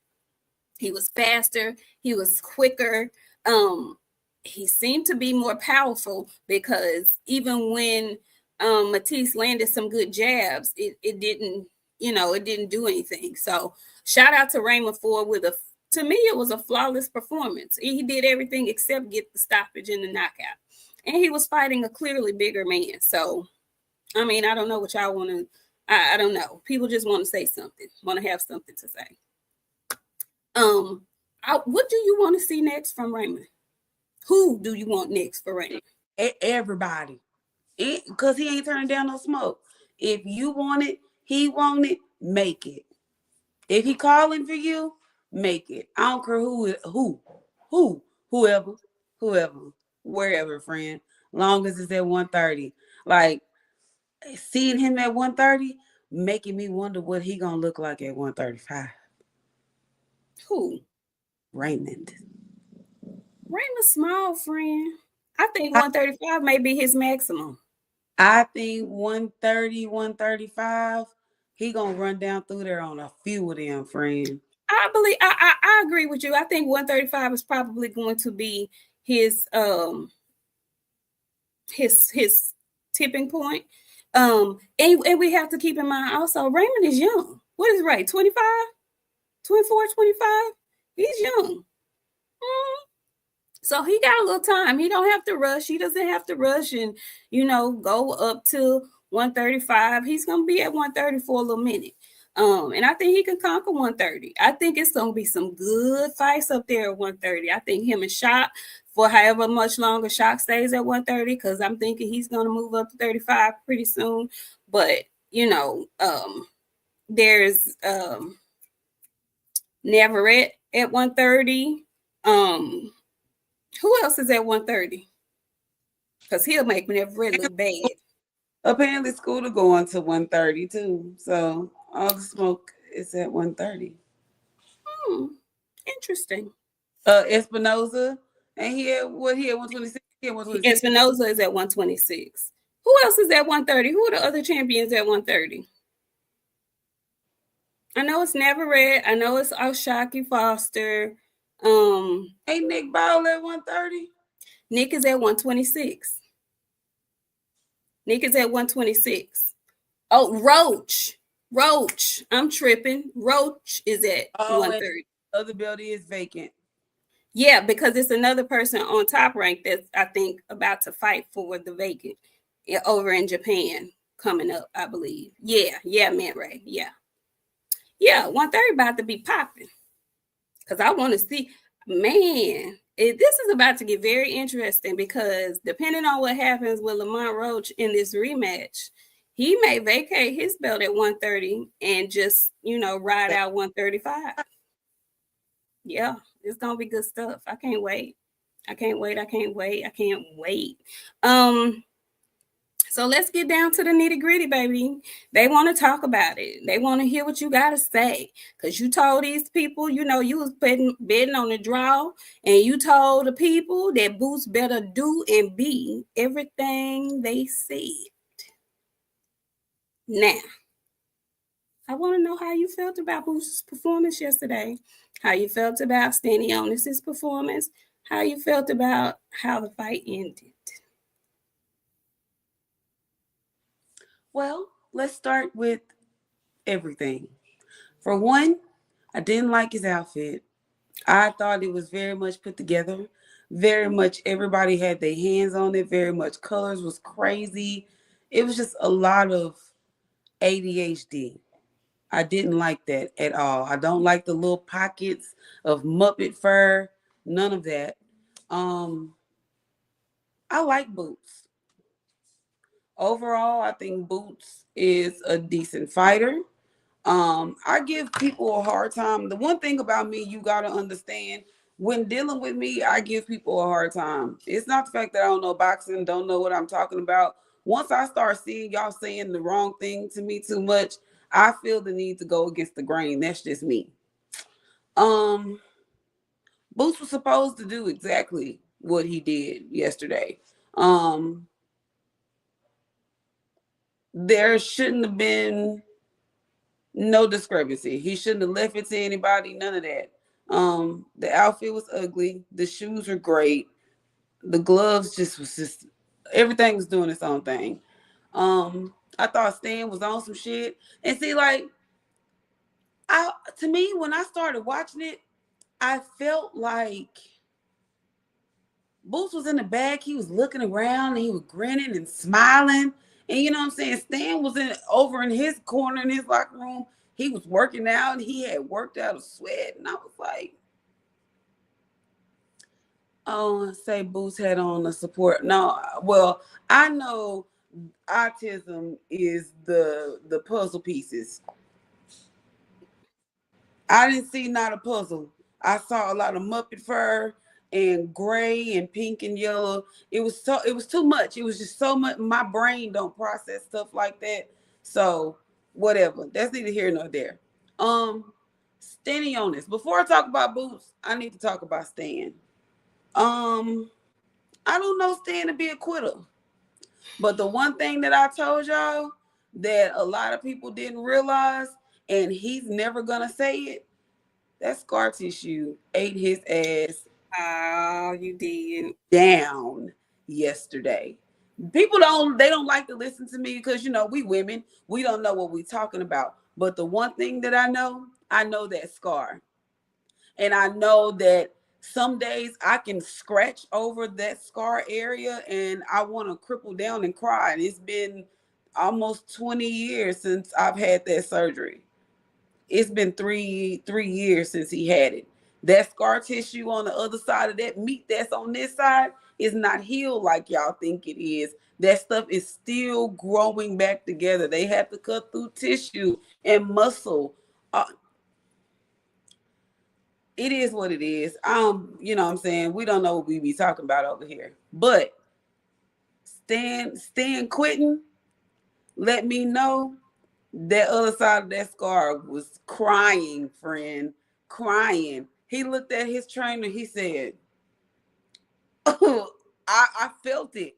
B: He was faster. He was quicker. He seemed to be more powerful because even when Matisse landed some good jabs, it didn't do anything. So shout out to Raymond Ford to me, it was a flawless performance. He did everything except get the stoppage and the knockout. And he was fighting a clearly bigger man. So, I mean, I don't know what y'all want to, I don't know. People just want to say something, want to have something to say. What do you want to see next from Raymond? Who do you want next for Raymond?
C: Everybody. Because he ain't turning down no smoke. If you want it, he want it, make it. If he calling for you, make it. I don't care whoever, wherever, friend. Long as it's at 130. Like, seeing him at 130, making me wonder what he gonna look like at 135.
B: Who?
C: Raymond.
B: Raymond's small, friend. I think 135 may be his maximum.
C: I think 130, 135, he gonna run down through there on a few of them, friend.
B: I agree with you. I think 135 is probably going to be his tipping point. And we have to keep in mind also Raymond is young. What is Ray? 25? 24, 25? He's young. So he got a little time. He don't have to rush. He doesn't have to rush and, go up to 135. He's going to be at 130 for a little minute. And I think he can conquer 130. I think it's going to be some good fights up there at 130. I think him and Shock, for however much longer Shock stays at 130, because I'm thinking he's going to move up to 35 pretty soon. But, there's Navarrete at 130. Who else is at 130? Because he'll make Navarrete look bad.
C: Apparently, Scooter going to 130 too. So all the smoke is at 130.
B: Interesting.
C: Espinoza, and he at 126.
B: Espinoza is at 126. Who else is at 130? Who are the other champions at 130? I know it's Navarrete. I know it's Oshaki Foster.
C: Ain't Nick Ball at 130?
B: Nick is at 126. Nick is at 126. Oh, Roach. I'm tripping. Roach is at 130.
C: The other belt is vacant.
B: Yeah, because it's another person on Top Rank that's, I think, about to fight for the vacant over in Japan coming up, I believe. Yeah, Man Ray. Yeah, 130 about to be popping. Because I want to see, man, this is about to get very interesting because depending on what happens with Lamont Roach in this rematch, he may vacate his belt at 130 and just, ride out 135. Yeah, it's going to be good stuff. I can't wait. So let's get down to the nitty gritty, baby. They want to talk about it. They want to hear what you got to say. Because you told these people, you was betting on the draw. And you told the people that Boots better do and be everything they said. Now, I want to know how you felt about Boots' performance yesterday. How you felt about Stanionis' performance. how you felt about how the fight ended.
C: Well, let's start with everything. For one, I didn't like his outfit. I thought it was very much put together. Very much everybody had their hands on it. Very much colors was crazy. It was just a lot of ADHD. I didn't like that at all. I don't like the little pockets of Muppet fur. None of that. Um, I like Boots. Overall, I think Boots is a decent fighter. I give people a hard time. The one thing about me, you gotta understand, when dealing with me, I give people a hard time. It's not the fact that I don't know boxing, don't know what I'm talking about. Once I start seeing y'all saying the wrong thing to me too much, I feel the need to go against the grain. That's just me. Um, Boots was supposed to do exactly what he did yesterday. Um, there shouldn't have been no discrepancy. He shouldn't have left it to anybody, none of that. The outfit was ugly. The shoes were great. The gloves just everything was doing its own thing. I thought Stan was on some shit. And see, like, to me, when I started watching it, I felt like Boots was in the back. He was looking around and he was grinning and smiling. And you know what I'm saying? Stan was over in his corner in his locker room. He was working out and he had worked out a sweat. And I was like, oh, say Boots had on the support. No, well, I know autism is the puzzle pieces. I didn't see not a puzzle. I saw a lot of Muppet fur and gray and pink and yellow. It was too much. It was just so much. My brain don't process stuff like that. So whatever. That's neither here nor there. Stanionis. Before I talk about Boots, I need to talk about Stan. Um, I don't know Stan to be a quitter. But the one thing that I told y'all that a lot of people didn't realize, and he's never gonna say it, that scar tissue ate his ass.
B: Oh, you did.
C: Down yesterday. People don't like to listen to me because we women, we don't know what we're talking about. But the one thing that I know that scar. And I know that some days I can scratch over that scar area and I want to cripple down and cry. And it's been almost 20 years since I've had that surgery. It's been three years since he had it. That scar tissue on the other side of that meat that's on this side is not healed like y'all think it is. That stuff is still growing back together. They have to cut through tissue and muscle. It is what it is. You know what I'm saying? We don't know what we be talking about over here. But Stan quitting, let me know that other side of that scar was crying, friend. Crying. He looked at his trainer, he said, oh, I felt it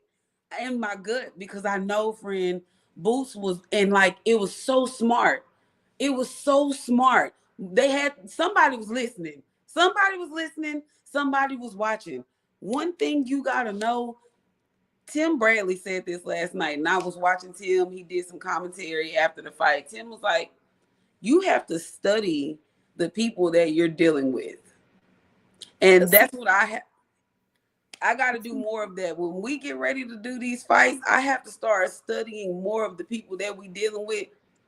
C: in my gut because I know, friend, Boots was, and like it was so smart. It was so smart. Somebody was listening. Somebody was listening. Somebody was watching. One thing you gotta know, Tim Bradley said this last night, and I was watching Tim. He did some commentary after the fight. Tim was like, you have to study the people that you're dealing with. And that's what I got to do more of that. When we get ready to do these fights, I have to start studying more of the people that we dealing with.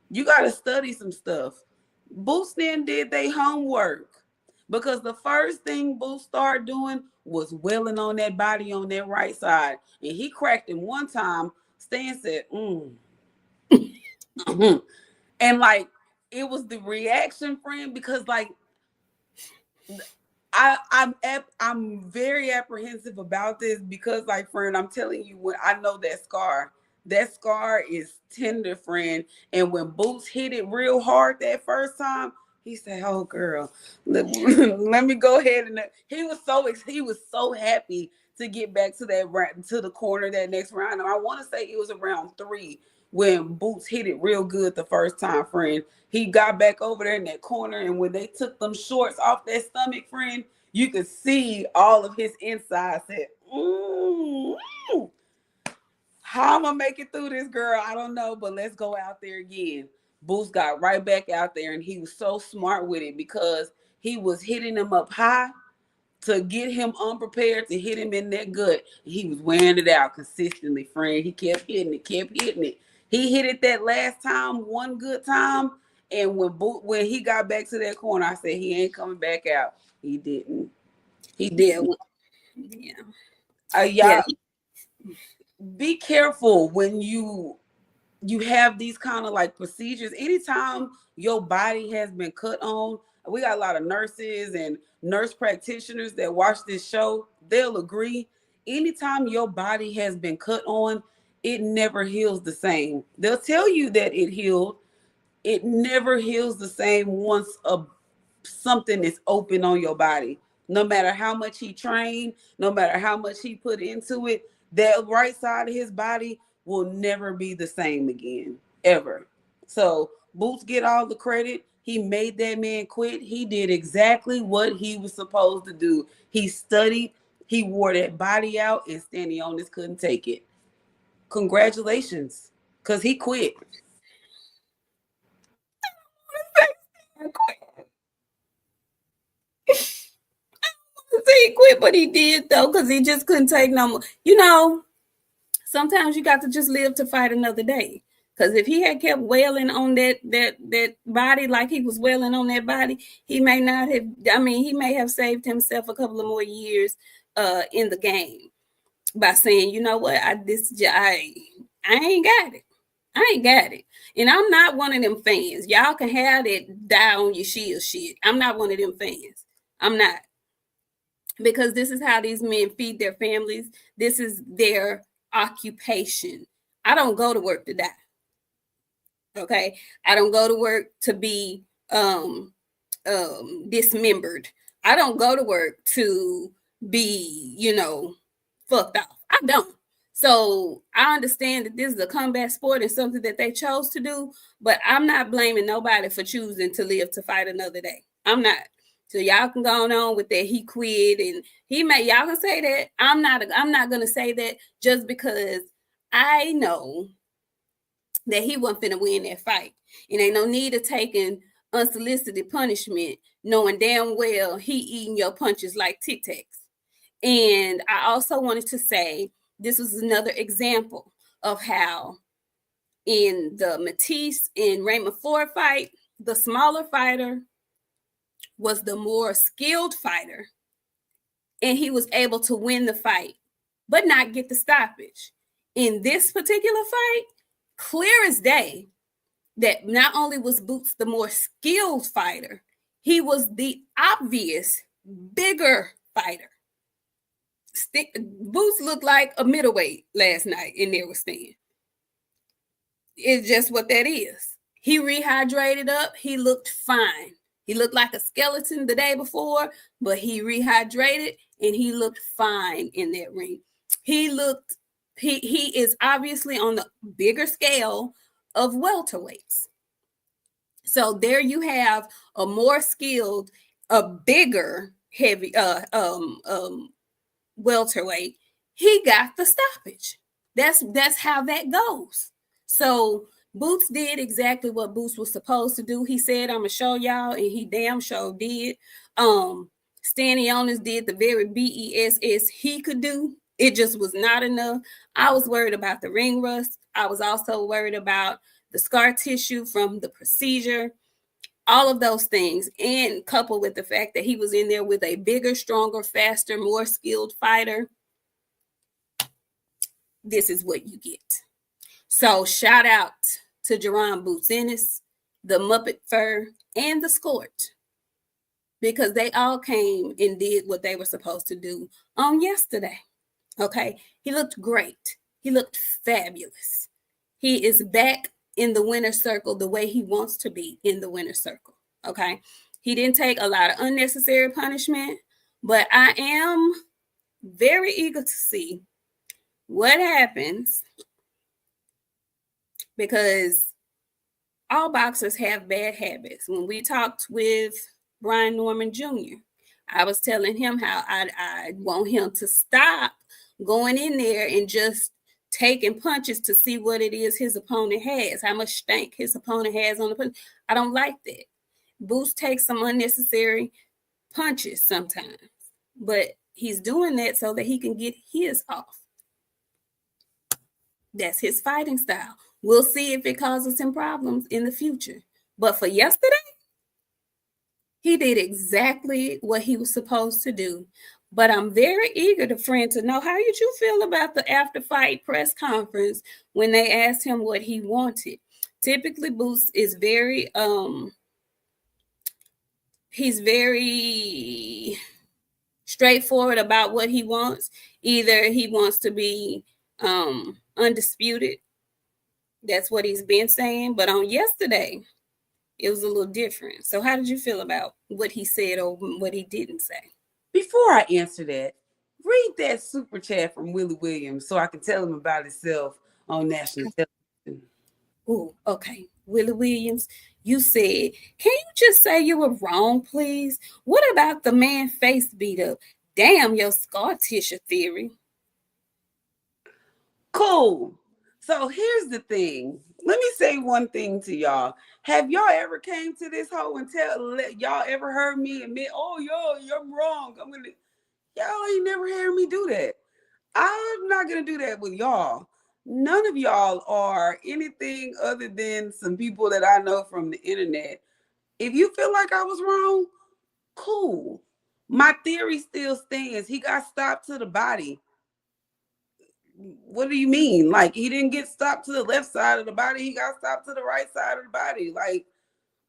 C: You got to study some stuff. Boots then did their homework because the first thing Boots started doing was welling on that body on that right side. And he cracked him one time. Stan said, and like, it was the reaction, friend, because like, I'm very apprehensive about this because, like, friend, I'm telling you, when I know that scar is tender, friend. And when Boots hit it real hard that first time, he said, "Oh, girl, let me go ahead." And he was so happy to get back to the corner that next round. And I want to say it was around 3 when Boots hit it real good the first time, friend. He got back over there in that corner, and when they took them shorts off that stomach, friend, You could see all of his insides. Said, how I'm gonna make it through this, girl, I don't know, but let's go out there again. Boots got right back out there, and he was so smart with it because he was hitting him up high to get him unprepared to hit him in that gut. He was wearing it out consistently, friend. He kept hitting it, kept hitting it. He hit it that last time, one good time, and when he got back to that corner, I said he ain't coming back out. He didn't. He didn't.
B: Yeah.
C: Y'all, yeah. Be careful when you have these kind of like procedures. Anytime your body has been cut on, we got a lot of nurses and nurse practitioners that watch this show. They'll agree. Anytime your body has been cut on, it never heals the same. They'll tell you that it healed. It never heals the same once something is open on your body. No matter how much he trained, no matter how much he put into it, that right side of his body will never be the same again, ever. So Boots get all the credit. He made that man quit. He did exactly what he was supposed to do. He studied. He wore that body out, and Stanionis couldn't take it. Congratulations, because he quit.
B: He quit, but he did though, because he just couldn't take no more. You know, sometimes you got to just live to fight another day. Because if he had kept wailing on that body like he was wailing on that body, he may not have. I mean, he may have saved himself a couple of more years in the game by saying, you know what, I ain't got it. I ain't got it. And I'm not one of them fans. Y'all can have that die on your shield shit. I'm not one of them fans. I'm not. Because this is how these men feed their families. This is their occupation. I don't go to work to die. Okay? I don't go to work to be dismembered. I don't go to work to be, fucked off. I don't. So I understand that this is a combat sport and something that they chose to do, but I'm not blaming nobody for choosing to live to fight another day. I'm not. So y'all can go on with that. He quit, and y'all can say that. I'm not gonna say that just because I know that he wasn't finna win that fight. And ain't no need of taking unsolicited punishment, knowing damn well he eating your punches like Tic Tacs. And I also wanted to say this was another example of how in the Matisse and Raymond Ford fight, the smaller fighter was the more skilled fighter, and he was able to win the fight, but not get the stoppage. In this particular fight, clear as day, that not only was Boots the more skilled fighter, he was the obvious bigger fighter. Boots looked like a middleweight last night in there with Stan. It's just what that is. He rehydrated up. He looked fine. He looked like a skeleton the day before, but he rehydrated and he looked fine in that ring. He is obviously on the bigger scale of welterweights. So there you have a more skilled, a bigger heavy welterweight. He got the stoppage. That's how that goes. So Boots did exactly what Boots was supposed to do. He said, I'm gonna show y'all, and he damn sure did. Stanionis did the very BESS he could do. It just was not enough. I was worried about the ring rust. I was also worried about the scar tissue from the procedure, all of those things, and coupled with the fact that he was in there with a bigger, stronger, faster, more skilled fighter. This is what you get. So shout out to Jerron Boots Ennis, the Muppet Fur, and the Scort, because they all came and did what they were supposed to do on yesterday. Okay, he looked great. He looked fabulous. He is back in the winner's circle the way he wants to be in the winner's circle. Okay, he didn't take a lot of unnecessary punishment, but I am very eager to see what happens, because all boxers have bad habits. When we talked with Brian Norman Jr., I was telling him how I want him to stop going in there and just taking punches to see what it is his opponent has, how much stank his opponent has on the punch. I don't like that. Boots takes some unnecessary punches sometimes, but he's doing that so that he can get his off. That's his fighting style. We'll see if it causes him problems in the future. But for yesterday, he did exactly what he was supposed to do. But I'm very eager to know, how did you feel about the after fight press conference when they asked him what he wanted? Typically, Boots is he's very straightforward about what he wants. Either he wants to be undisputed. That's what he's been saying. But on yesterday, it was a little different. So how did you feel about what he said or what he didn't say?
C: Before I answer that, read that super chat from Willie Williams so I can tell him about himself on national television.
B: Oh, okay. Willie Williams, you said, can you just say you were wrong, please? What about the man face beat up? Damn your scar tissue theory.
C: Cool. So here's the thing. Let me say one thing to y'all. Have y'all ever came to this hole and y'all ever heard me admit, oh, you're wrong. Y'all ain't never heard me do that. I'm not going to do that with y'all. None of y'all are anything other than some people that I know from the internet. If you feel like I was wrong, cool. My theory still stands. He got stopped to the body. What do you mean? Like, he didn't get stopped to the left side of the body. He got stopped to the right side of the body. Like,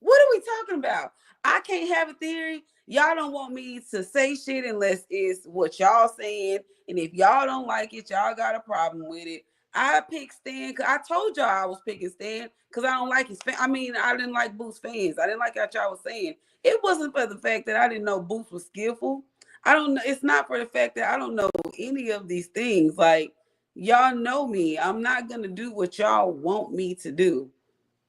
C: what are we talking about? I can't have a theory. Y'all don't want me to say shit unless it's what y'all saying. And if y'all don't like it, y'all got a problem with it. I picked Stan because I told y'all I was picking Stan because I don't like his fan. I mean, I didn't like Boots fans. I didn't like what y'all was saying. It wasn't for the fact that I didn't know Boots was skillful. I don't know. It's not for the fact that I don't know any of these things. Like, y'all know me. I'm not going to do what y'all want me to do.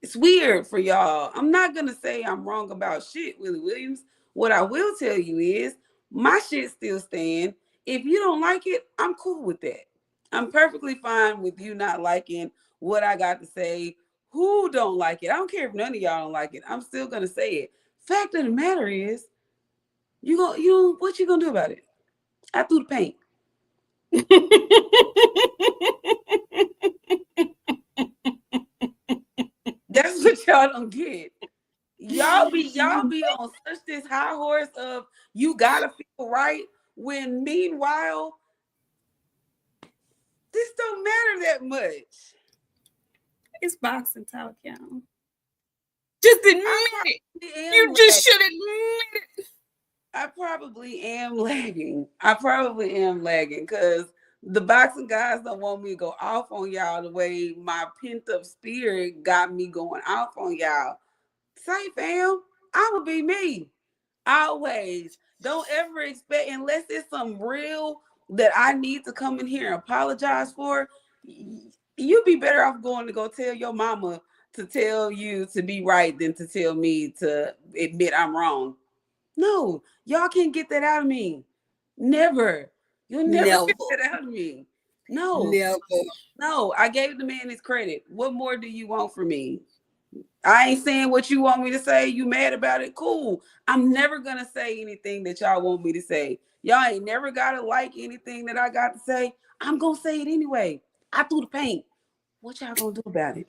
C: It's weird for y'all. I'm not going to say I'm wrong about shit, Willie Williams. What I will tell you is my shit still stand. If you don't like it, I'm cool with that. I'm perfectly fine with you not liking what I got to say. Who don't like it? I don't care if none of y'all don't like it. I'm still going to say it. Fact of the matter is, what you going to do about it? I threw the paint. That's what y'all don't get. Y'all be on such this high horse of you gotta feel right when meanwhile this don't matter that much.
B: It's boxing talk, y'all. Just admit it. You just should admit it.
C: I probably am lagging because the boxing guys don't want me to go off on y'all the way my pent up spirit got me going off on y'all. Say, fam, I will be me. Always. Don't ever expect, unless it's some real that I need to come in here and apologize for, you'd be better off going to go tell your mama to tell you to be right than to tell me to admit I'm wrong. No, y'all can't get that out of me. Never. You'll never get that out of me. No.
B: Never.
C: No, I gave the man his credit. What more do you want from me? I ain't saying what you want me to say. You mad about it? Cool. I'm never going to say anything that y'all want me to say. Y'all ain't never got to like anything that I got to say. I'm going to say it anyway. I threw the paint. What y'all going to do about it?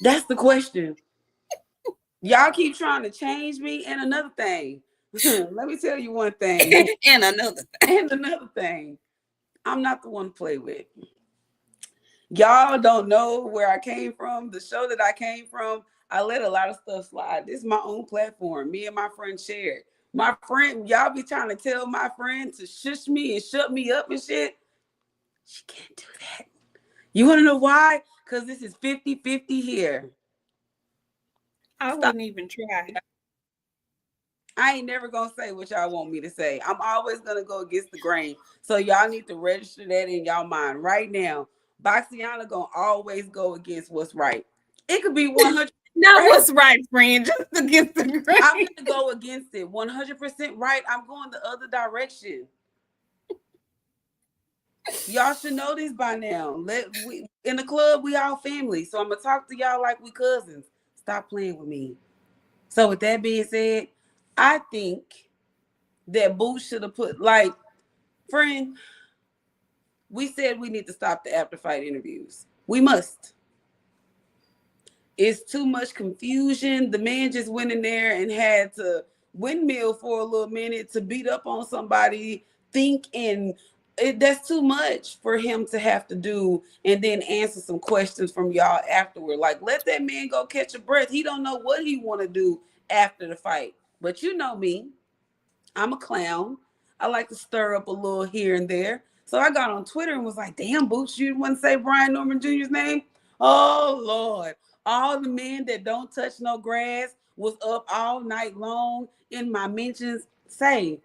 C: That's the question. Y'all keep trying to change me. And another thing, let me tell you one thing.
B: And another
C: thing. I'm not the one to play with. Y'all don't know where I came from. The show that I came from, I let a lot of stuff slide. This is my own platform. Me and my friend shared. My friend, y'all be trying to tell my friend to shush me and shut me up and shit. She can't do that. You want to know why? Because this is 50-50 here.
B: I wouldn't even try.
C: I ain't never going to say what y'all want me to say. I'm always going to go against the grain. So y'all need to register that in y'all mind right now. Boxiana going to always go against what's right. It could be 100%
B: Now
C: Right?
B: what's right, friend? Just against the grain.
C: I'm gonna go against it. 100% right. I'm going the other direction. Y'all should know this by now. We in the club, we all family. So I'm gonna talk to y'all like we cousins. Stop playing with me. So with that being said, I think that Boots should have put like, friend, we said we need to stop the after fight interviews. We must. It's too much confusion. The man just went in there and had to windmill for a little minute to beat up on somebody, that's too much for him to have to do and then answer some questions from y'all afterward. Like, let that man go catch a breath. He don't know what he want to do after the fight. But you know me, I'm a clown. I like to stir up a little here and there. So I got on Twitter and was like, damn, Boots, you want to say Brian Norman Jr.'s name? Oh, Lord. All the men that don't touch no grass was up all night long in my mentions. Say,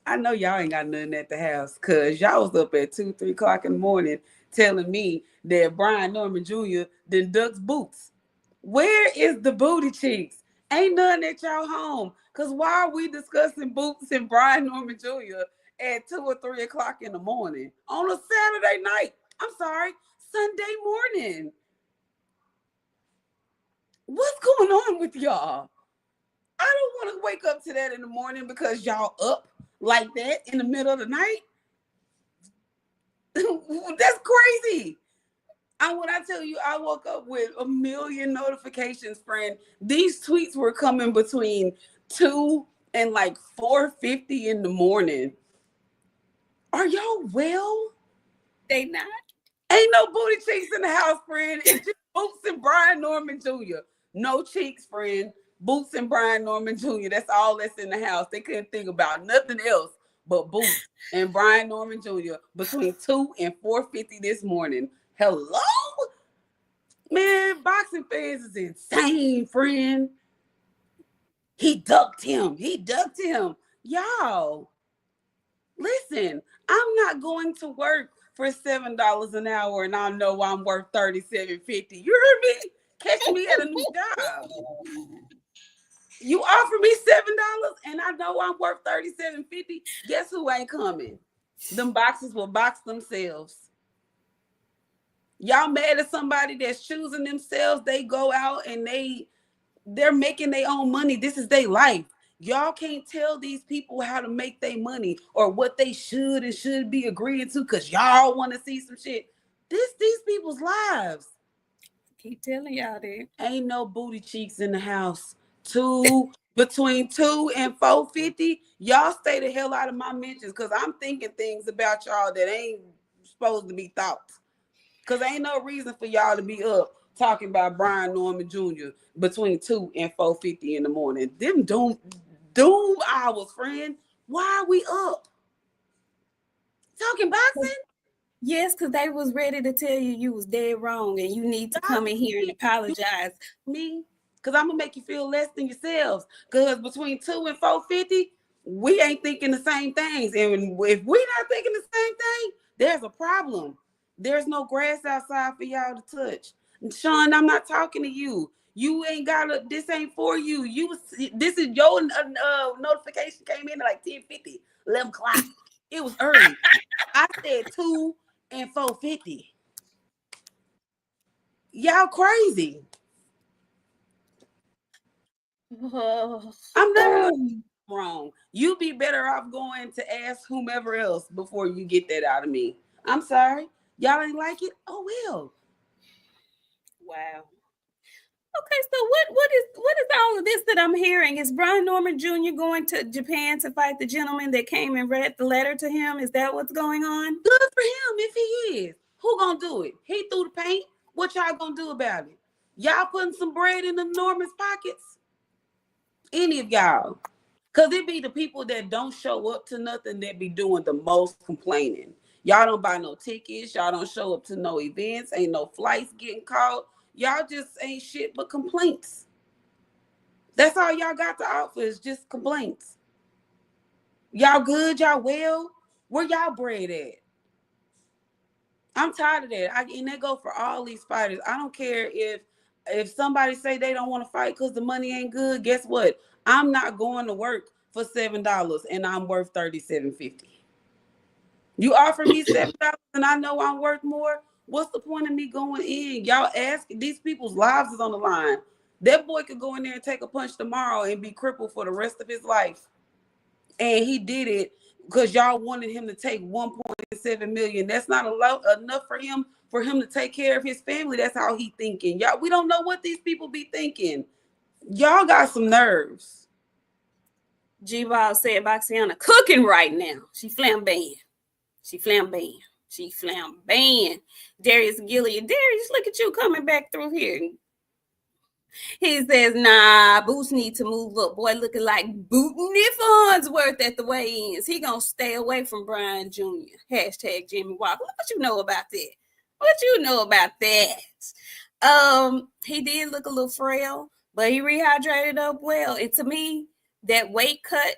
C: I know y'all ain't got nothing at the house because y'all was up at 2, 3 o'clock in the morning telling me that Brian Norman Jr. then ducks Boots. Where is the booty cheeks? Ain't none at y'all home. Because why are we discussing Boots and Brian Norman Jr. at 2 or 3 o'clock in the morning on a Saturday night? I'm sorry, Sunday morning. What's going on with y'all? I don't want to wake up to that in the morning because y'all up like that in the middle of the night. That's crazy. When I tell you, I woke up with a million notifications, friend. These tweets were coming between 2 and like 4:50 in the morning. Are y'all well?
B: They not.
C: Ain't no booty cheeks in the house, friend. It's just Boots and Brian Norman Jr. No cheeks, friend. Boots and Brian Norman Jr. That's all that's in the house. They couldn't think about nothing else but Boots and Brian Norman Jr. between 2 and 4:50 this morning. Hello? Man, boxing fans is insane, friend. He ducked him. Y'all, listen, I'm not going to work for $7 an hour and I know I'm worth $37.50. You heard me? Catch me at a new job. You offer me $7 and I know I'm worth $37.50. Guess who ain't coming? Them boxes will box themselves. Y'all mad at somebody that's choosing themselves? They go out and they're making their own money. This is their life. Y'all can't tell these people how to make their money or what they should and should be agreeing to because y'all want to see some shit. These people's lives.
B: Keep telling y'all that.
C: Ain't no booty cheeks in the house. Between 2 and 4:50, y'all stay the hell out of my mentions because I'm thinking things about y'all that ain't supposed to be thought. Because ain't no reason for y'all to be up talking about Brian Norman Jr. between 2 and 4:50 in the morning. Them doom hours, friend. Why are we up? Talking boxing?
B: Yes, because they was ready to tell you was dead wrong and you need to come in here and apologize.
C: Me? Because I'm going to make you feel less than yourselves. Because between 2 and 4:50, we ain't thinking the same things. And if we not thinking the same thing, there's a problem. There's no grass outside for y'all to touch. And Sean, I'm not talking to you. You ain't got this ain't for you. This is your notification came in at like 10:50, 11 o'clock. It was early. I said 2 and 4:50. Y'all crazy. I'm never wrong. You be better off going to ask whomever else before you get that out of me. I'm sorry. Y'all ain't like it? Oh well.
B: Wow. Okay, so what is all of this that I'm hearing? Is Brian Norman Jr. going to Japan to fight the gentleman that came and read the letter to him? Is that what's going on?
C: Good for him if he is. Who gonna do it? He threw the paint. What y'all gonna do about it? Y'all putting some bread in the Norman's pockets? Any of y'all? Because it be the people that don't show up to nothing that be doing the most complaining. Y'all don't buy no tickets. Y'all don't show up to no events. Ain't no flights getting caught. Y'all just ain't shit but complaints. That's all y'all got to offer is just complaints. Y'all good? Y'all well? Where y'all bread at? I'm tired of that. And they go for all these fighters. I don't care if if somebody say they don't want to fight because the money ain't good, guess what? I'm not going to work for $7 and I'm worth $37.50. You offer me $7 and I know I'm worth more. What's the point of me going in? Y'all ask, these people's lives is on the line. That boy could go in there and take a punch tomorrow and be crippled for the rest of his life. And he did it because y'all wanted him to take 1.7 million. That's not enough for him to take care of his family. That's how he thinking. Y'all, we don't know what these people be thinking. Y'all got some nerves.
B: G-Ball said Boxiana cooking right now. She flamboyant. She flamboyant. She flamboyant. Darius Gilliard. Darius, look at you coming back through here. He says, nah, Boots need to move up. Boy, looking like Bootin' Farnsworth at the weigh-ins. He gonna stay away from Brian Jr. Hashtag Jimmy Walker. What you know about that? What you know about that? He did look a little frail, but he rehydrated up well. And to me, that weight cut,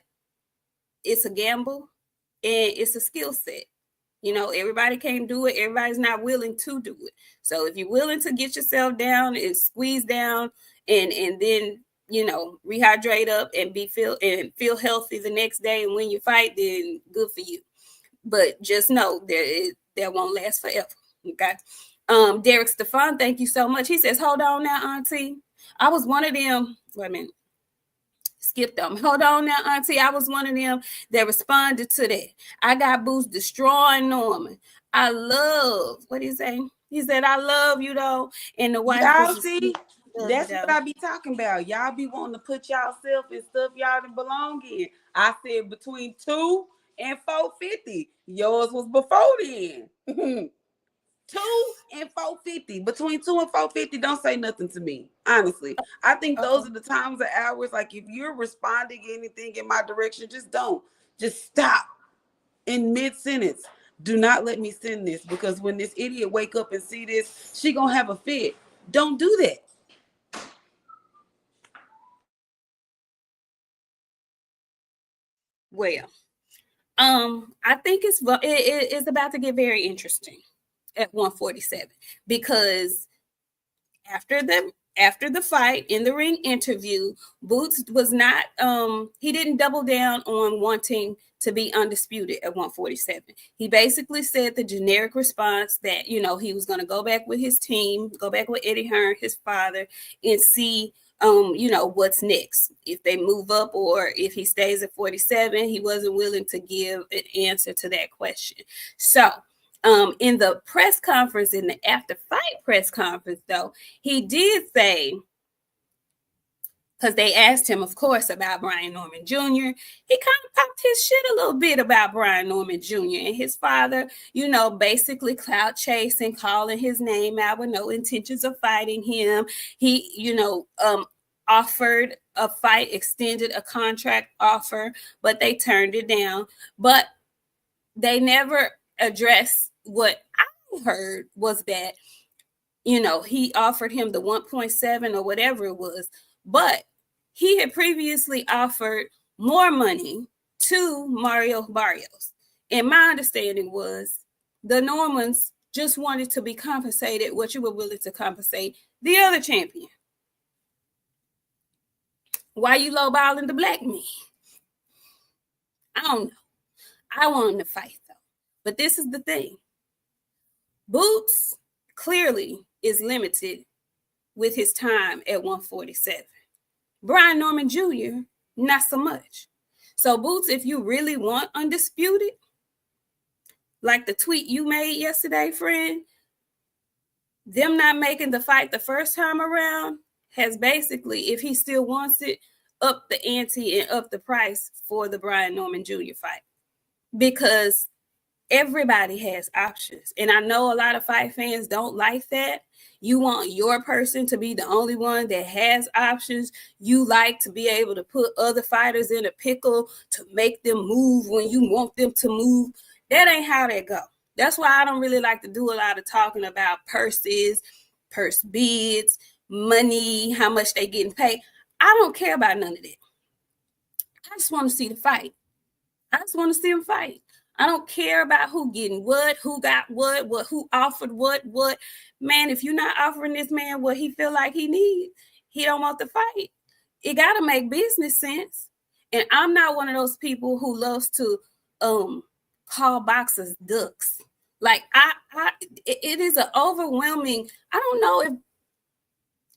B: it's a gamble and it's a skill set. You know, everybody can't do it. Everybody's not willing to do it. So if you're willing to get yourself down and squeeze down and then, you know, rehydrate up and feel healthy the next day and when you fight, then good for you. But just know that won't last forever. Okay. Derek Stefan, thank you so much. He says, hold on now, Auntie. I was one of them. Wait a minute. Skip them. Hold on now, Auntie. I was one of them that responded to that. I got Boots destroying Norman. I love, what did he say? He said, I love you though. And the wife.
C: Y'all see, that's what I be talking about. Y'all be wanting to put y'allself in stuff y'all didn't belong in. I said between 2 and 450. Yours was before then. 2 and 450. Between 2 and 450, don't say nothing to me. Honestly, I think those are the times of hours. Like if you're responding anything in my direction, just stop in mid-sentence. Do not let me send this, because when this idiot wake up and see this, she gonna have a fit. Don't do that.
B: Well, I think it is about to get very interesting at 147, because after the fight, in the ring interview, Boots was not he didn't double down on wanting to be undisputed at 147. He basically said the generic response that, you know, he was going to go back with his team, go back with Eddie Hearn, his father, and see you know, what's next, if they move up or if he stays at 47. He wasn't willing to give an answer to that question. So in the press conference, in the after fight press conference, though, he did say, because they asked him, of course, about Brian Norman Jr., he kind of popped his shit a little bit about Brian Norman Jr. and his father, you know, basically clout chasing, calling his name out with no intentions of fighting him. He, you know, offered a fight, extended a contract offer, but they turned it down. But they never addressed what I heard was that, you know, he offered him the 1.7 or whatever it was, but he had previously offered more money to Mario Barrios. And my understanding was the Normans just wanted to be compensated what you were willing to compensate the other champion. Why you lowballing the black man? I don't know. I want him to fight, though. But this is the thing. Boots clearly is limited with his time at 147. Brian Norman Jr., not so much. So, Boots, if you really want undisputed, like the tweet you made yesterday, friend, them not making the fight the first time around has basically, if he still wants it, up the ante and up the price for the Brian Norman Jr. fight. Because everybody has options. And I know a lot of fight fans don't like that. You want your person to be the only one that has options. You like to be able to put other fighters in a pickle to make them move when you want them to move. That ain't how that go. That's why I don't really like to do a lot of talking about purses, purse bids, money, how much they getting paid. I don't care about none of that. I just want to see the fight. I just want to see them fight. I don't care about who getting what, who got what, who offered what. Man, if you're not offering this man what he feel like he needs, he don't want to fight. It got to make business sense. And I'm not one of those people who loves to call boxers ducks. Like it is an overwhelming. I don't know if,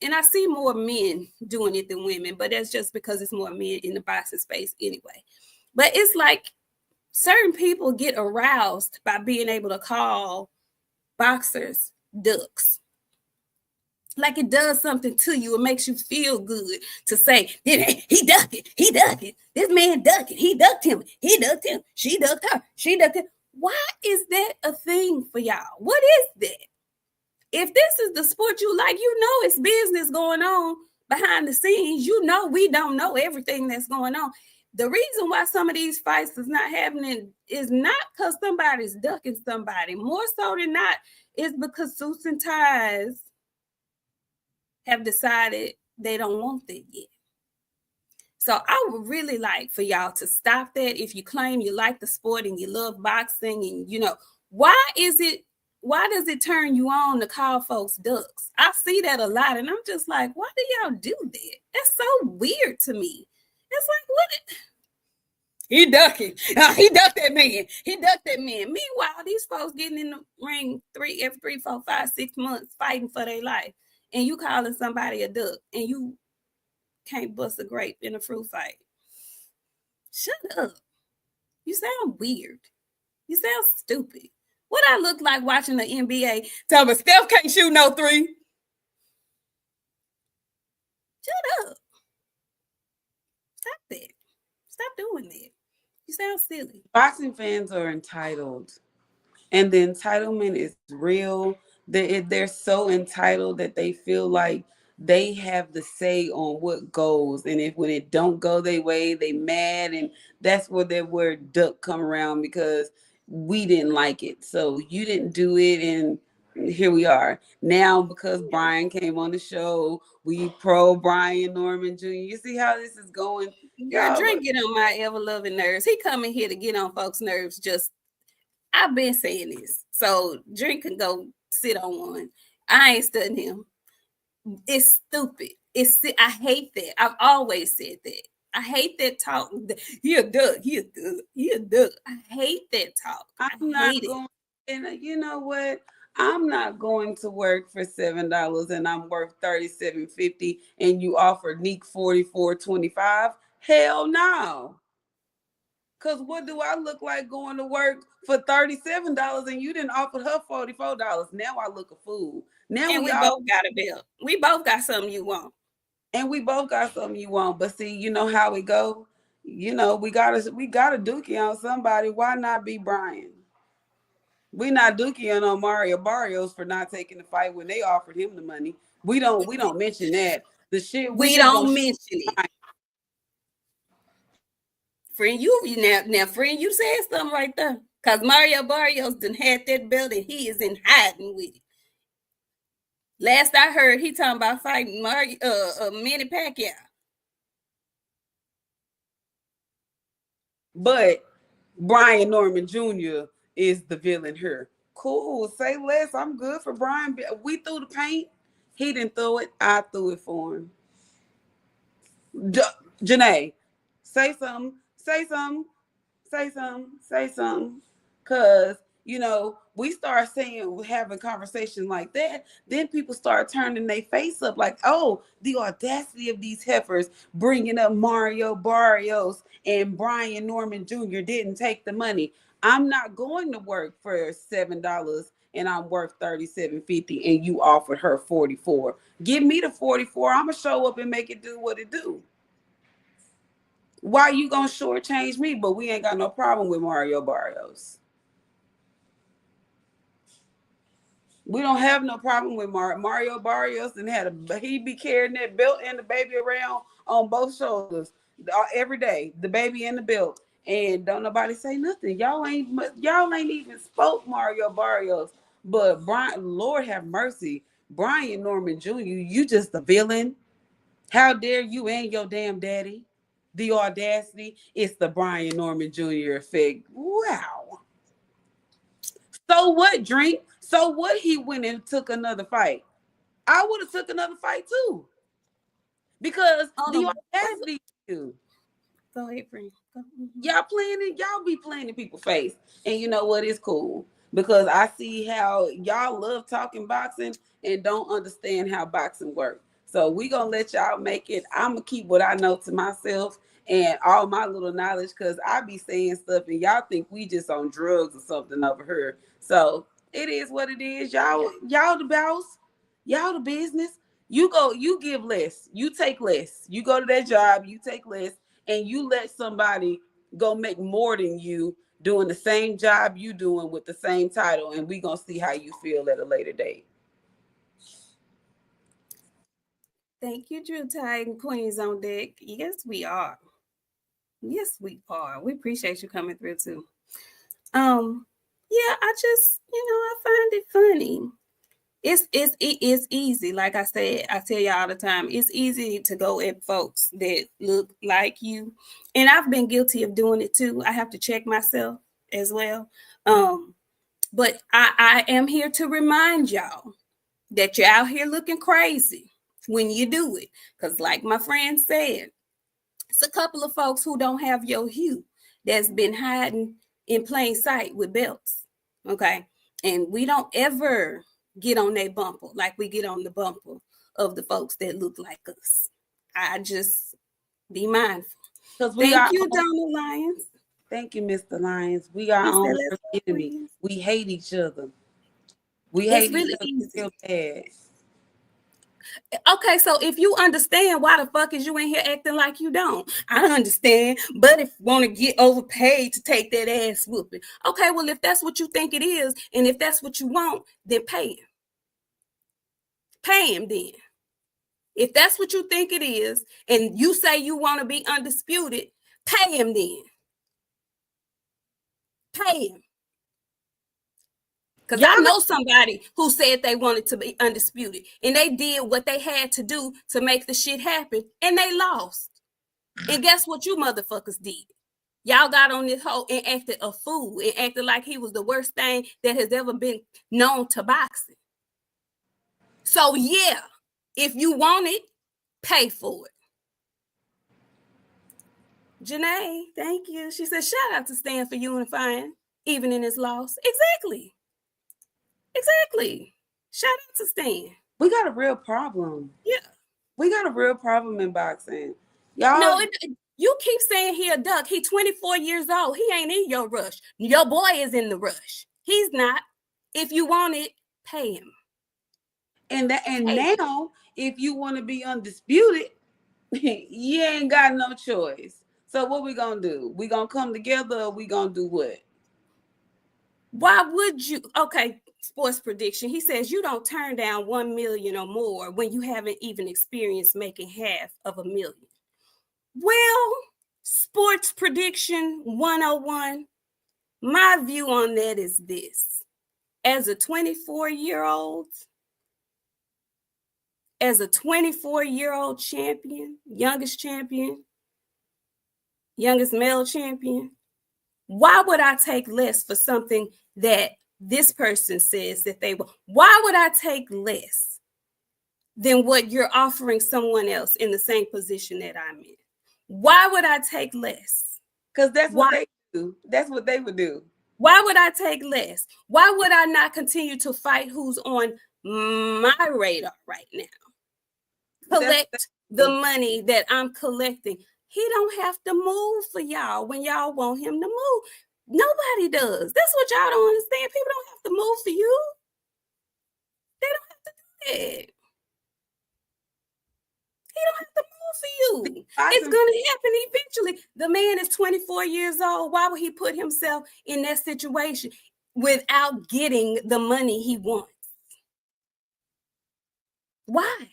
B: and I see more men doing it than women, but that's just because it's more men in the boxing space anyway. But it's like certain people get aroused by being able to call boxers ducks. Like it does something to you. It makes you feel good to say, he ducked it. He ducked it. This man ducked it. He ducked him. He ducked him. She ducked her. She ducked him. Why is that a thing for y'all? What is that? If this is the sport you like, you know it's business going on behind the scenes. You know we don't know everything that's going on. The reason why some of these fights is not happening is not because somebody's ducking somebody. More so than not, is because suits and ties have decided they don't want that yet. So I would really like for y'all to stop that. If you claim you like the sport and you love boxing, and you know, why does it turn you on to call folks ducks? I see that a lot, and I'm just like, why do y'all do that? That's so weird to me. It's like, what? He ducking. He ducked that man. He ducked that man. Meanwhile, these folks getting in the ring every 3, 4, 5, 6 months fighting for their life. And you calling somebody a duck, and you can't bust a grape in a fruit fight. Shut up. You sound weird. You sound stupid. What I look like watching the NBA? Tell me Steph can't shoot no 3. Shut up. Stop that. Stop doing that. You sound silly.
C: Boxing fans are entitled, and the entitlement is real. They're so entitled that they feel like they have the say on what goes, and if when it don't go their way, they mad, and that's where that word duck come around, because we didn't like it, so you didn't do it, and here we are now. Because Brian came on the show, we pro Brian Norman Jr. You see how this is going?
B: Girl, Drink get on my ever-loving nerves. He coming here to get on folks' nerves. I've been saying this, so Drink can go sit on one. I ain't studying him. It's stupid. I hate that. I've always said that. I hate that talk. He a duck. He a duck. He a duck. I hate that talk.
C: I'm not going. And you know what? I'm not going to work for $7 and I'm worth $37.50, and you offer Nik $44.25. Hell no. Cause what do I look like going to work for $37 and you didn't offer her $44? Now I look a fool. Now
B: and we both got a bill. We both got something you want.
C: And we both got something you want. But see, you know how it go. You know, we got a dookie on somebody. Why not be Brian? We not dookie on Mario Barrios for not taking the fight when they offered him the money. We don't mention that. The shit
B: we don't mention it. Friend, now, friend, you said something right there. Because Mario Barrios done had that belt and he is in hiding with it. Last I heard, he talking about fighting Manny Pacquiao.
C: But Brian Norman Jr. is the villain here. Cool, say less. I'm good for Brian. We threw the paint. He didn't throw it. I threw it for him. Janae, say something. Say something. Say something. Say something. Because, you know, we start having conversations like that. Then people start turning their face up like, oh, the audacity of these heifers bringing up Mario Barrios and Brian Norman Jr. didn't take the money. I'm not going to work for $7 and I'm worth $37.50 and you offered her $44. Give me the $44. I'm going to show up and make it do what it do. Why you gonna shortchange me? But we ain't got no problem with Mario Barrios. We don't have no problem with Mario Barrios, and he be carrying that belt and the baby around on both shoulders every day, the baby and the belt, and don't nobody say nothing. Y'all ain't even spoke Mario Barrios, but Brian, Lord have mercy, Brian Norman Jr., you just a villain. How dare you and your damn daddy? The audacity. It's the Brian Norman Jr. effect. Wow. So what, Drink? So what? He went and took another fight. I would have took another fight too. Because the audacity you.
B: Go ahead, friend.
C: Y'all playing it, y'all be playing in people's face. And you know what? It's cool. Because I see how y'all love talking boxing and don't understand how boxing works. So we gonna let y'all make it. I'm gonna keep what I know to myself and all my little knowledge, because I be saying stuff and y'all think we just on drugs or something over here. So it is what it is. Y'all the boss, y'all the business. You go, you give less, you take less. You go to that job, you take less, and you let somebody go make more than you doing the same job you doing with the same title, and we gonna see how you feel at a later date.
B: Thank you, Drew Tide and Queens on deck. Yes, we are. Yes, we are. We appreciate you coming through too. Yeah, I just, I find it funny. It is easy. Like I said, I tell you all the time, it's easy to go at folks that look like you. And I've been guilty of doing it too. I have to check myself as well. But I am here to remind y'all that you're out here looking crazy when you do it. Because like my friend said, it's a couple of folks who don't have your hue that's been hiding in plain sight with belts. Okay. And we don't ever get on their bumper like we get on the bumper of the folks that look like us. I just be mindful. Thank you, Donald Lyons.
C: Thank you, Mr. Lyons. We are our own enemy. We hate each other. We hate each other real bad.
B: Okay, so if you understand, why the fuck is you in here acting like you don't? I understand, but if you want to get overpaid to take that ass whooping, okay, well, if that's what you think it is, and if that's what you want, then pay him. Pay him then. If that's what you think it is, and you say you want to be undisputed, pay him then. Pay him. Because I know somebody who said they wanted to be undisputed, and they did what they had to do to make the shit happen, and they lost. And guess what you motherfuckers did? Y'all got on this hoe and acted a fool and acted like he was the worst thing that has ever been known to boxing. So yeah, if you want it, pay for it. Janae, thank you. She said, shout out to Stan for unifying, even in his loss. Exactly. Exactly. Shout out to Stan.
C: We got a real problem.
B: Yeah.
C: We got a real problem in boxing. Y'all.
B: No, you keep saying he a duck. He 24 years old. He ain't in your rush. Your boy is in the rush. He's not. If you want it, pay him.
C: And now, if you want to be undisputed, you ain't got no choice. So what we gonna do? We gonna come together, or we gonna do what?
B: Why would you? Okay, sports prediction. He says you don't turn down 1 million or more when you haven't even experienced making half of $1 million. Well, sports prediction 101. My view on that is this. As a 24-year-old champion, youngest male champion, why would I take less for something that this person says that they will? Why would I take less than what you're offering someone else in the same position that I'm in? Why would I take less?
C: Because that's what they do. That's what they would do.
B: Why would I take less? Why would I not continue to fight who's on my radar right now? Collect the money that I'm collecting. He don't have to move for y'all when y'all want him to move. Nobody does. That's what y'all don't understand. People don't have to move for you. They don't have to do that. He don't have to move for you. It's going to happen eventually. The man is 24 years old. Why would he put himself in that situation without getting the money he wants? Why?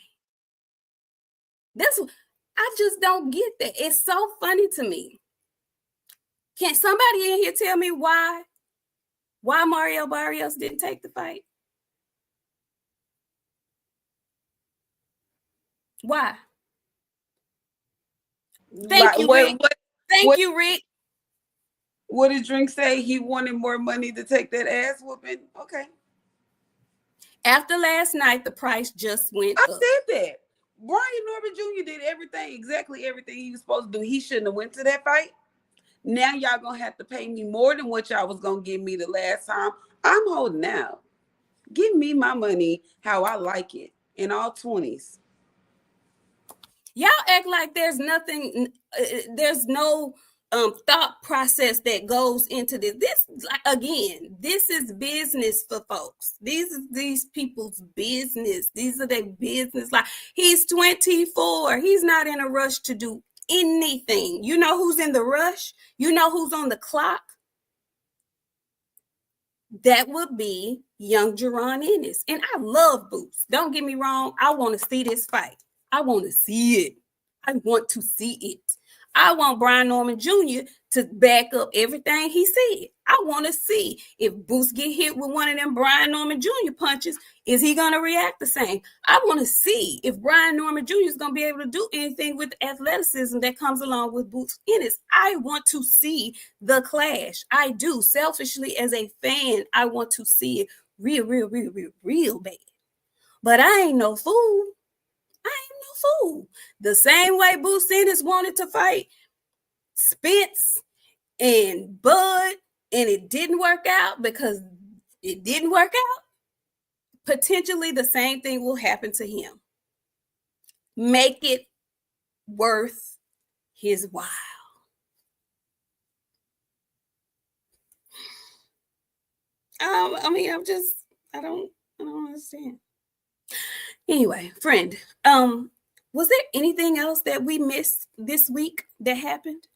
B: I just don't get that. It's so funny to me. Can somebody in here tell me why Mario Barrios didn't take the fight? Why? Thank you, Rick. Thank you, Rick.
C: What did Drink say? He wanted more money to take that ass whooping. Okay.
B: After last night, the price just went
C: I
B: up.
C: said that. Brian Norman Jr. did everything, exactly everything he was supposed to do. He shouldn't have went to that fight. Now y'all gonna have to pay me more than what y'all was gonna give me the last time. I'm holding out. Give me my money how I like it in all 20s.
B: Y'all act like there's nothing, there's no thought process that goes into this. This, like, again, this is business for folks. These people's business. These are their business. Like, he's 24. He's not in a rush to do anything. You know who's in the rush? You know who's on the clock? That would be young Jerron Ennis. And I love Boots. Don't get me wrong. I want to see this fight. I want to see it. I want to see it. I want Brian Norman Jr. to back up everything he said. I want to see if Boots get hit with one of them Brian Norman Jr. punches, is he going to react the same? I want to see if Brian Norman Jr. is going to be able to do anything with the athleticism that comes along with Boots Ennis. I want to see the clash. I do. Selfishly, as a fan, I want to see it real bad. But I ain't no fool. Fool. The same way Boots Ennis wanted to fight Spence and Bud, and it didn't work out because it didn't work out. Potentially the same thing will happen to him. Make it worth his while. I mean, I don't understand. Anyway, friend, was there anything else that we missed this week that happened?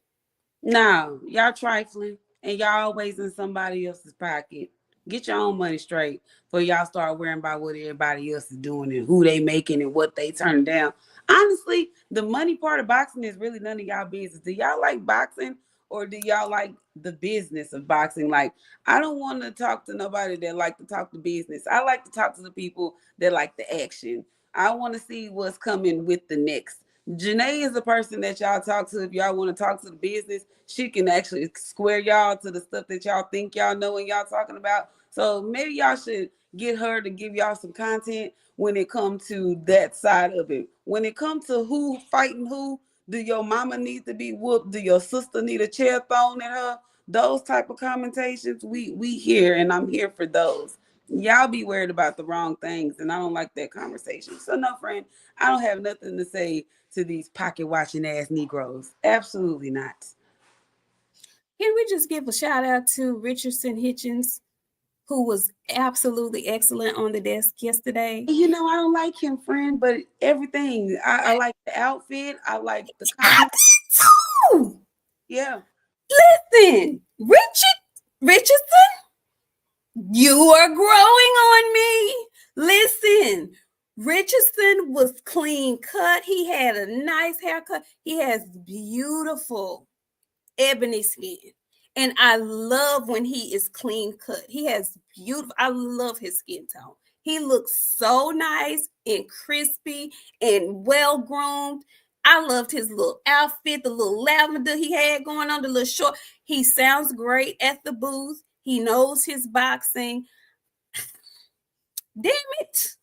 C: No, y'all trifling and y'all always in somebody else's pocket. Get your own money straight before y'all start worrying about what everybody else is doing and who they making and what they turn down. Honestly, the money part of boxing is really none of y'all business. Do y'all like boxing or do y'all like the business of boxing? Like, I don't want to talk to nobody that like to talk to business. I like to talk to the people that like the action. I want to see what's coming with the next. Janae is the person that y'all talk to if y'all want to talk to the business. She can actually square y'all to the stuff that y'all think y'all know and y'all talking about. So maybe y'all should get her to give y'all some content when it comes to that side of it. When it comes to who fighting who, do your mama need to be whooped? Do your sister need a chair thrown at her? Those type of commentations, we hear, and I'm here for those. Y'all be worried about the wrong things, and I don't like that conversation. So no, friend, I don't have nothing to say to these pocket watching ass Negroes. Absolutely not.
B: Can we just give a shout out to Richardson Hitchens, who was absolutely excellent on the desk yesterday?
C: You know, I don't like him, friend, but everything. I like the outfit. I like the comment.
B: Too.
C: Yeah.
B: Listen, Richardson, you are growing on me. Listen, Richardson was clean cut. He had a nice haircut. He has beautiful ebony skin. And I love when he is clean cut. He has beautiful, I love his skin tone. He looks so nice and crispy and well groomed. I loved his little outfit, the little lavender he had going on, the little short. He sounds great at the booth. He knows his boxing. Damn it.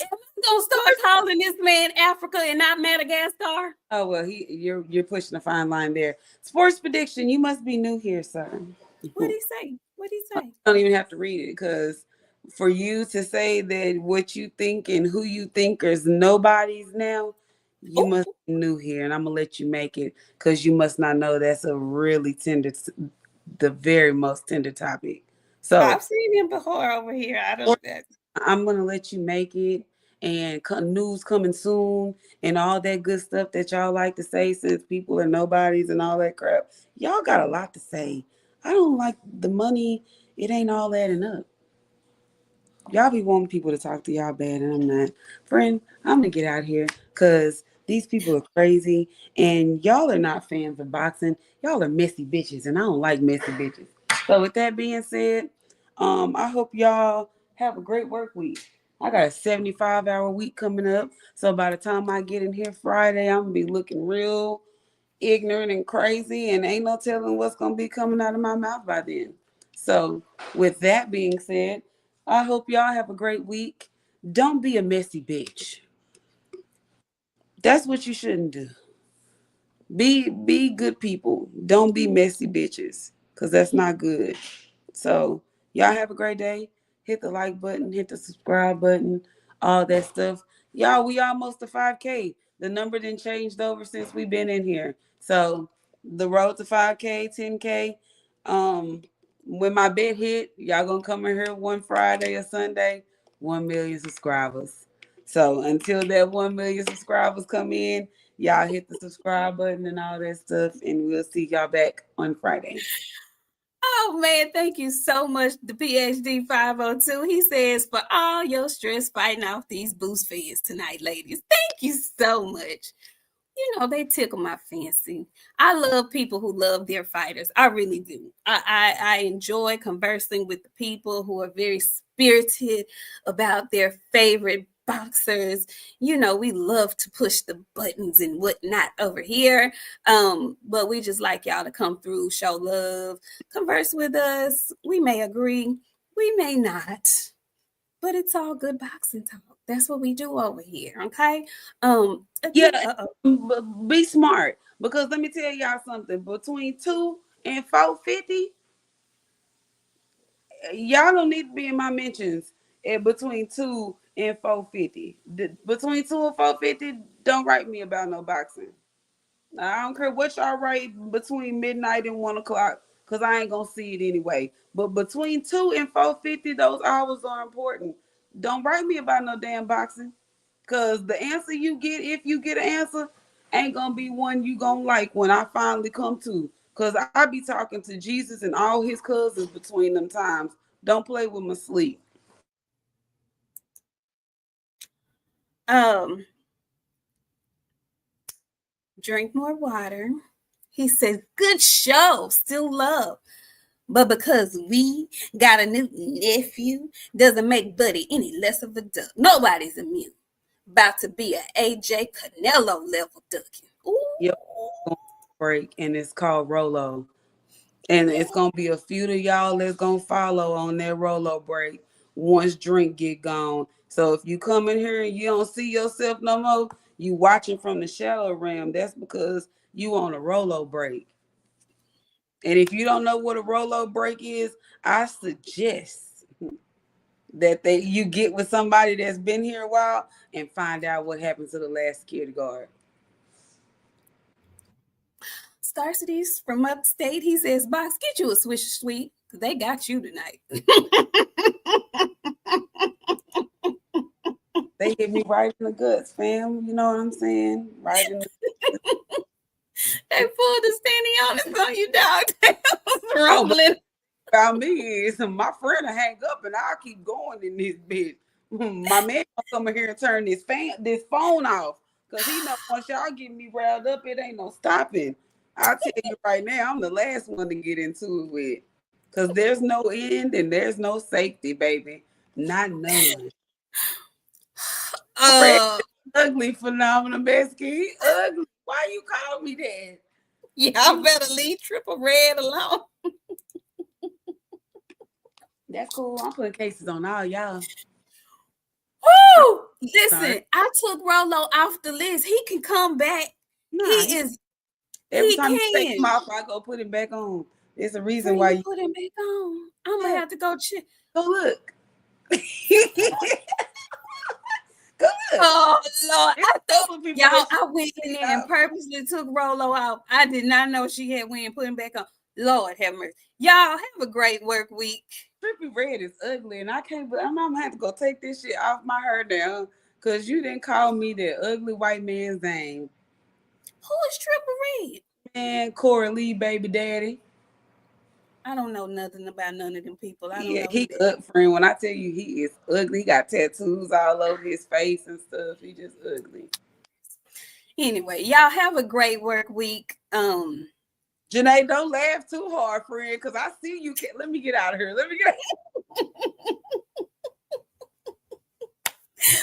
B: Am I gonna start calling this man Africa and not Madagascar?
C: Oh well, you're pushing a fine line there. Sports prediction. You must be new here, sir.
B: What'd he say? What'd he say?
C: I don't even have to read it because for you to say that what you think and who you think is nobody's now, you must be new here, and I'm gonna let you make it because you must not know that's a really tender, the very most tender topic. So
B: I've seen him before over here. I don't.
C: I'm gonna let you make it, and news coming soon, and all that good stuff that y'all like to say since people are nobodies and all that crap. Y'all got a lot to say. I don't like the money. It ain't all adding up. Y'all be wanting people to talk to y'all bad, and I'm not. Friend, I'm gonna get out here because these people are crazy, and y'all are not fans of boxing. Y'all are messy bitches, and I don't like messy bitches. So with that being said, I hope y'all have a great work week. I got a 75-hour week coming up, so by the time I get in here Friday, I'm gonna be looking real ignorant and crazy, and ain't no telling what's gonna be coming out of my mouth by then. So, with that being said, I hope y'all have a great week. Don't be a messy bitch. That's what you shouldn't do. Be good people. Don't be messy bitches, cause that's not good. So y'all have a great day. Hit the like button, hit the subscribe button, all that stuff. Y'all, we almost to 5K. The number didn't changed over since we've been in here. So the road to 5K, 10K. Um, when my bet hit, y'all gonna come in here one Friday or Sunday, 1 million subscribers. So until that 1 million subscribers come in, y'all hit the subscribe button and all that stuff, and we'll see y'all back on Friday.
B: Oh man, thank you so much, the PhD 502. He says, for all your stress fighting off these boost fans tonight, ladies. Thank you so much. You know, they tickle my fancy. I love people who love their fighters. I really do. I enjoy conversing with the people who are very spirited about their favorite boxers. You know, we love to push the buttons and whatnot over here. But we just like y'all to come through, show love, converse with us. We may agree, we may not, but it's all good boxing talk. That's what we do over here, okay? Again,
C: Yeah, be smart, because let me tell y'all something. Between 2 and 450, y'all don't need to be in my mentions. At between 2 and 450, between 2 and 450, don't write me about no boxing. I don't care what y'all write between midnight and 1 o'clock, because I ain't gonna see it anyway. But between 2 and 450, those hours are important. Don't write me about no damn boxing. Cause the answer you get, if you get an answer, ain't gonna be one you gonna like when I finally come to. Cause I be talking to Jesus and all his cousins between them times. Don't play with my sleep.
B: um, drink more water. He says, good show, still love. But because we got a new nephew, doesn't make Buddy any less of a duck. Nobody's immune. About to be a AJ Canelo level ducking. Ooh.
C: Yep, break, and it's called Rolo. And it's gonna be a few of y'all that's gonna follow on that Rolo break once drink get gone. So if you come in here and you don't see yourself no more, you watching from the shallow realm. That's because you on a Rolo break. And if you don't know what a Rolo break is, I suggest that you get with somebody that's been here a while and find out what happened to the last security guard.
B: Star Cities from upstate, he says, Box, get you a Swish Sweet, because they got you tonight.
C: They hit me right in the guts, fam. You know what I'm saying? Right in the
B: They pulled the Stanionis on you, dog. They was
C: Oh,
B: rumbling.
C: about me is my friend will hang up and I'll keep going in this bitch. My man will come in here and turn this phone off. Cause he know once y'all get me riled up, it ain't no stopping. I'll tell you right now, I'm the last one to get into it with. Cause there's no end and there's no safety, baby. Not none. Red ugly phenomenal Besky. Ugly. Why you call me that?
B: Y'all better leave Triple Red alone.
C: That's cool. I'm putting cases on all y'all.
B: Woo! Listen, I took Rolo off the list. He can come back.
C: Nah, every
B: He
C: time you take him
B: can.
C: off, I go put him back on. There's a reason
B: Before
C: why
B: you
C: you
B: put him back on, I'm gonna have to go check.
C: go look. Go look.
B: Oh Lord, y'all,
C: I
B: I went in there and purposely took Rolo out. I did not know she had went and put him back on. Lord have mercy. Y'all have a great work week.
C: Trippy Red is ugly, and I can't. I'm gonna have to go take this shit off my hair now, cause you didn't call me that ugly white man's name.
B: Who is Triple Red?
C: Man, Corey Lee, baby daddy.
B: I don't know nothing about none of them people. I don't
C: Yeah,
B: know
C: he
B: who that is.
C: friend. When I tell you he is ugly, he got tattoos all over his face and stuff. He just ugly.
B: Anyway, y'all have a great work week.
C: Janae, don't laugh too hard, friend, because I see you. Let me get out of here. Let me get out.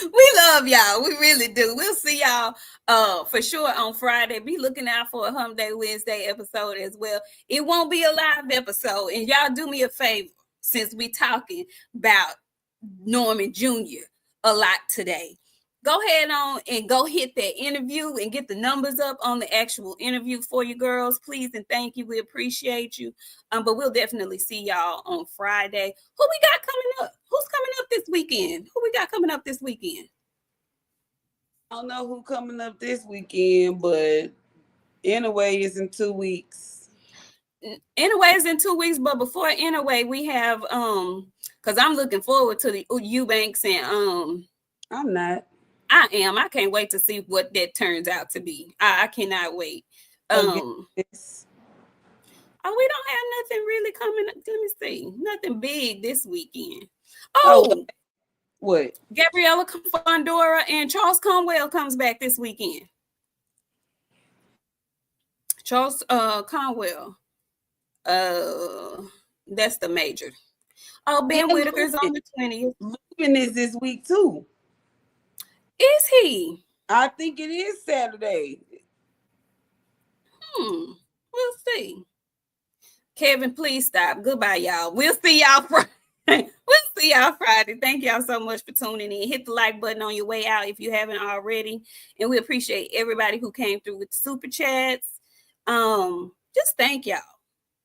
B: We love love y'all. We really do. We'll see y'all for sure on Friday. Be looking out for a Hump Day Wednesday episode as well. It won't be a live episode. And y'all do me a favor, since we talking about Norman Jr. a lot today. Go ahead on and go hit that interview and get the numbers up on the actual interview for you girls. Please and thank you. We appreciate you. But we'll definitely see y'all on Friday. Who we got coming up? Who's coming up this weekend? Who we got coming up this weekend?
C: I don't know who coming up this weekend, but anyway, it's in 2 weeks.
B: Anyway, it's in 2 weeks, but before anyway, we have because I'm looking forward to the Eubanks and
C: I'm not.
B: I am. I can't wait to see what that turns out to be. I cannot wait. We don't have nothing really coming up. Let me see. Nothing big this weekend.
C: What?
B: Gabriella Fondora and Charles Conwell comes back this weekend. Charles Conwell. That's the major. Oh, Ben Whitaker's on the 20th.
C: Lupin is this week too.
B: Is he?
C: I think it is Saturday.
B: We'll see. Kevin, please stop. Goodbye, y'all. We'll see y'all Friday. We'll see y'all Friday. Thank y'all so much for tuning in. Hit the like button on your way out if you haven't already. And we appreciate everybody who came through with super chats. Just thank y'all.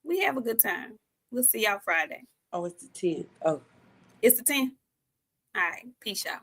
B: We have a good time. We'll see y'all Friday.
C: Oh, it's the 10th. Oh.
B: It's the 10th? All right. Peace, y'all.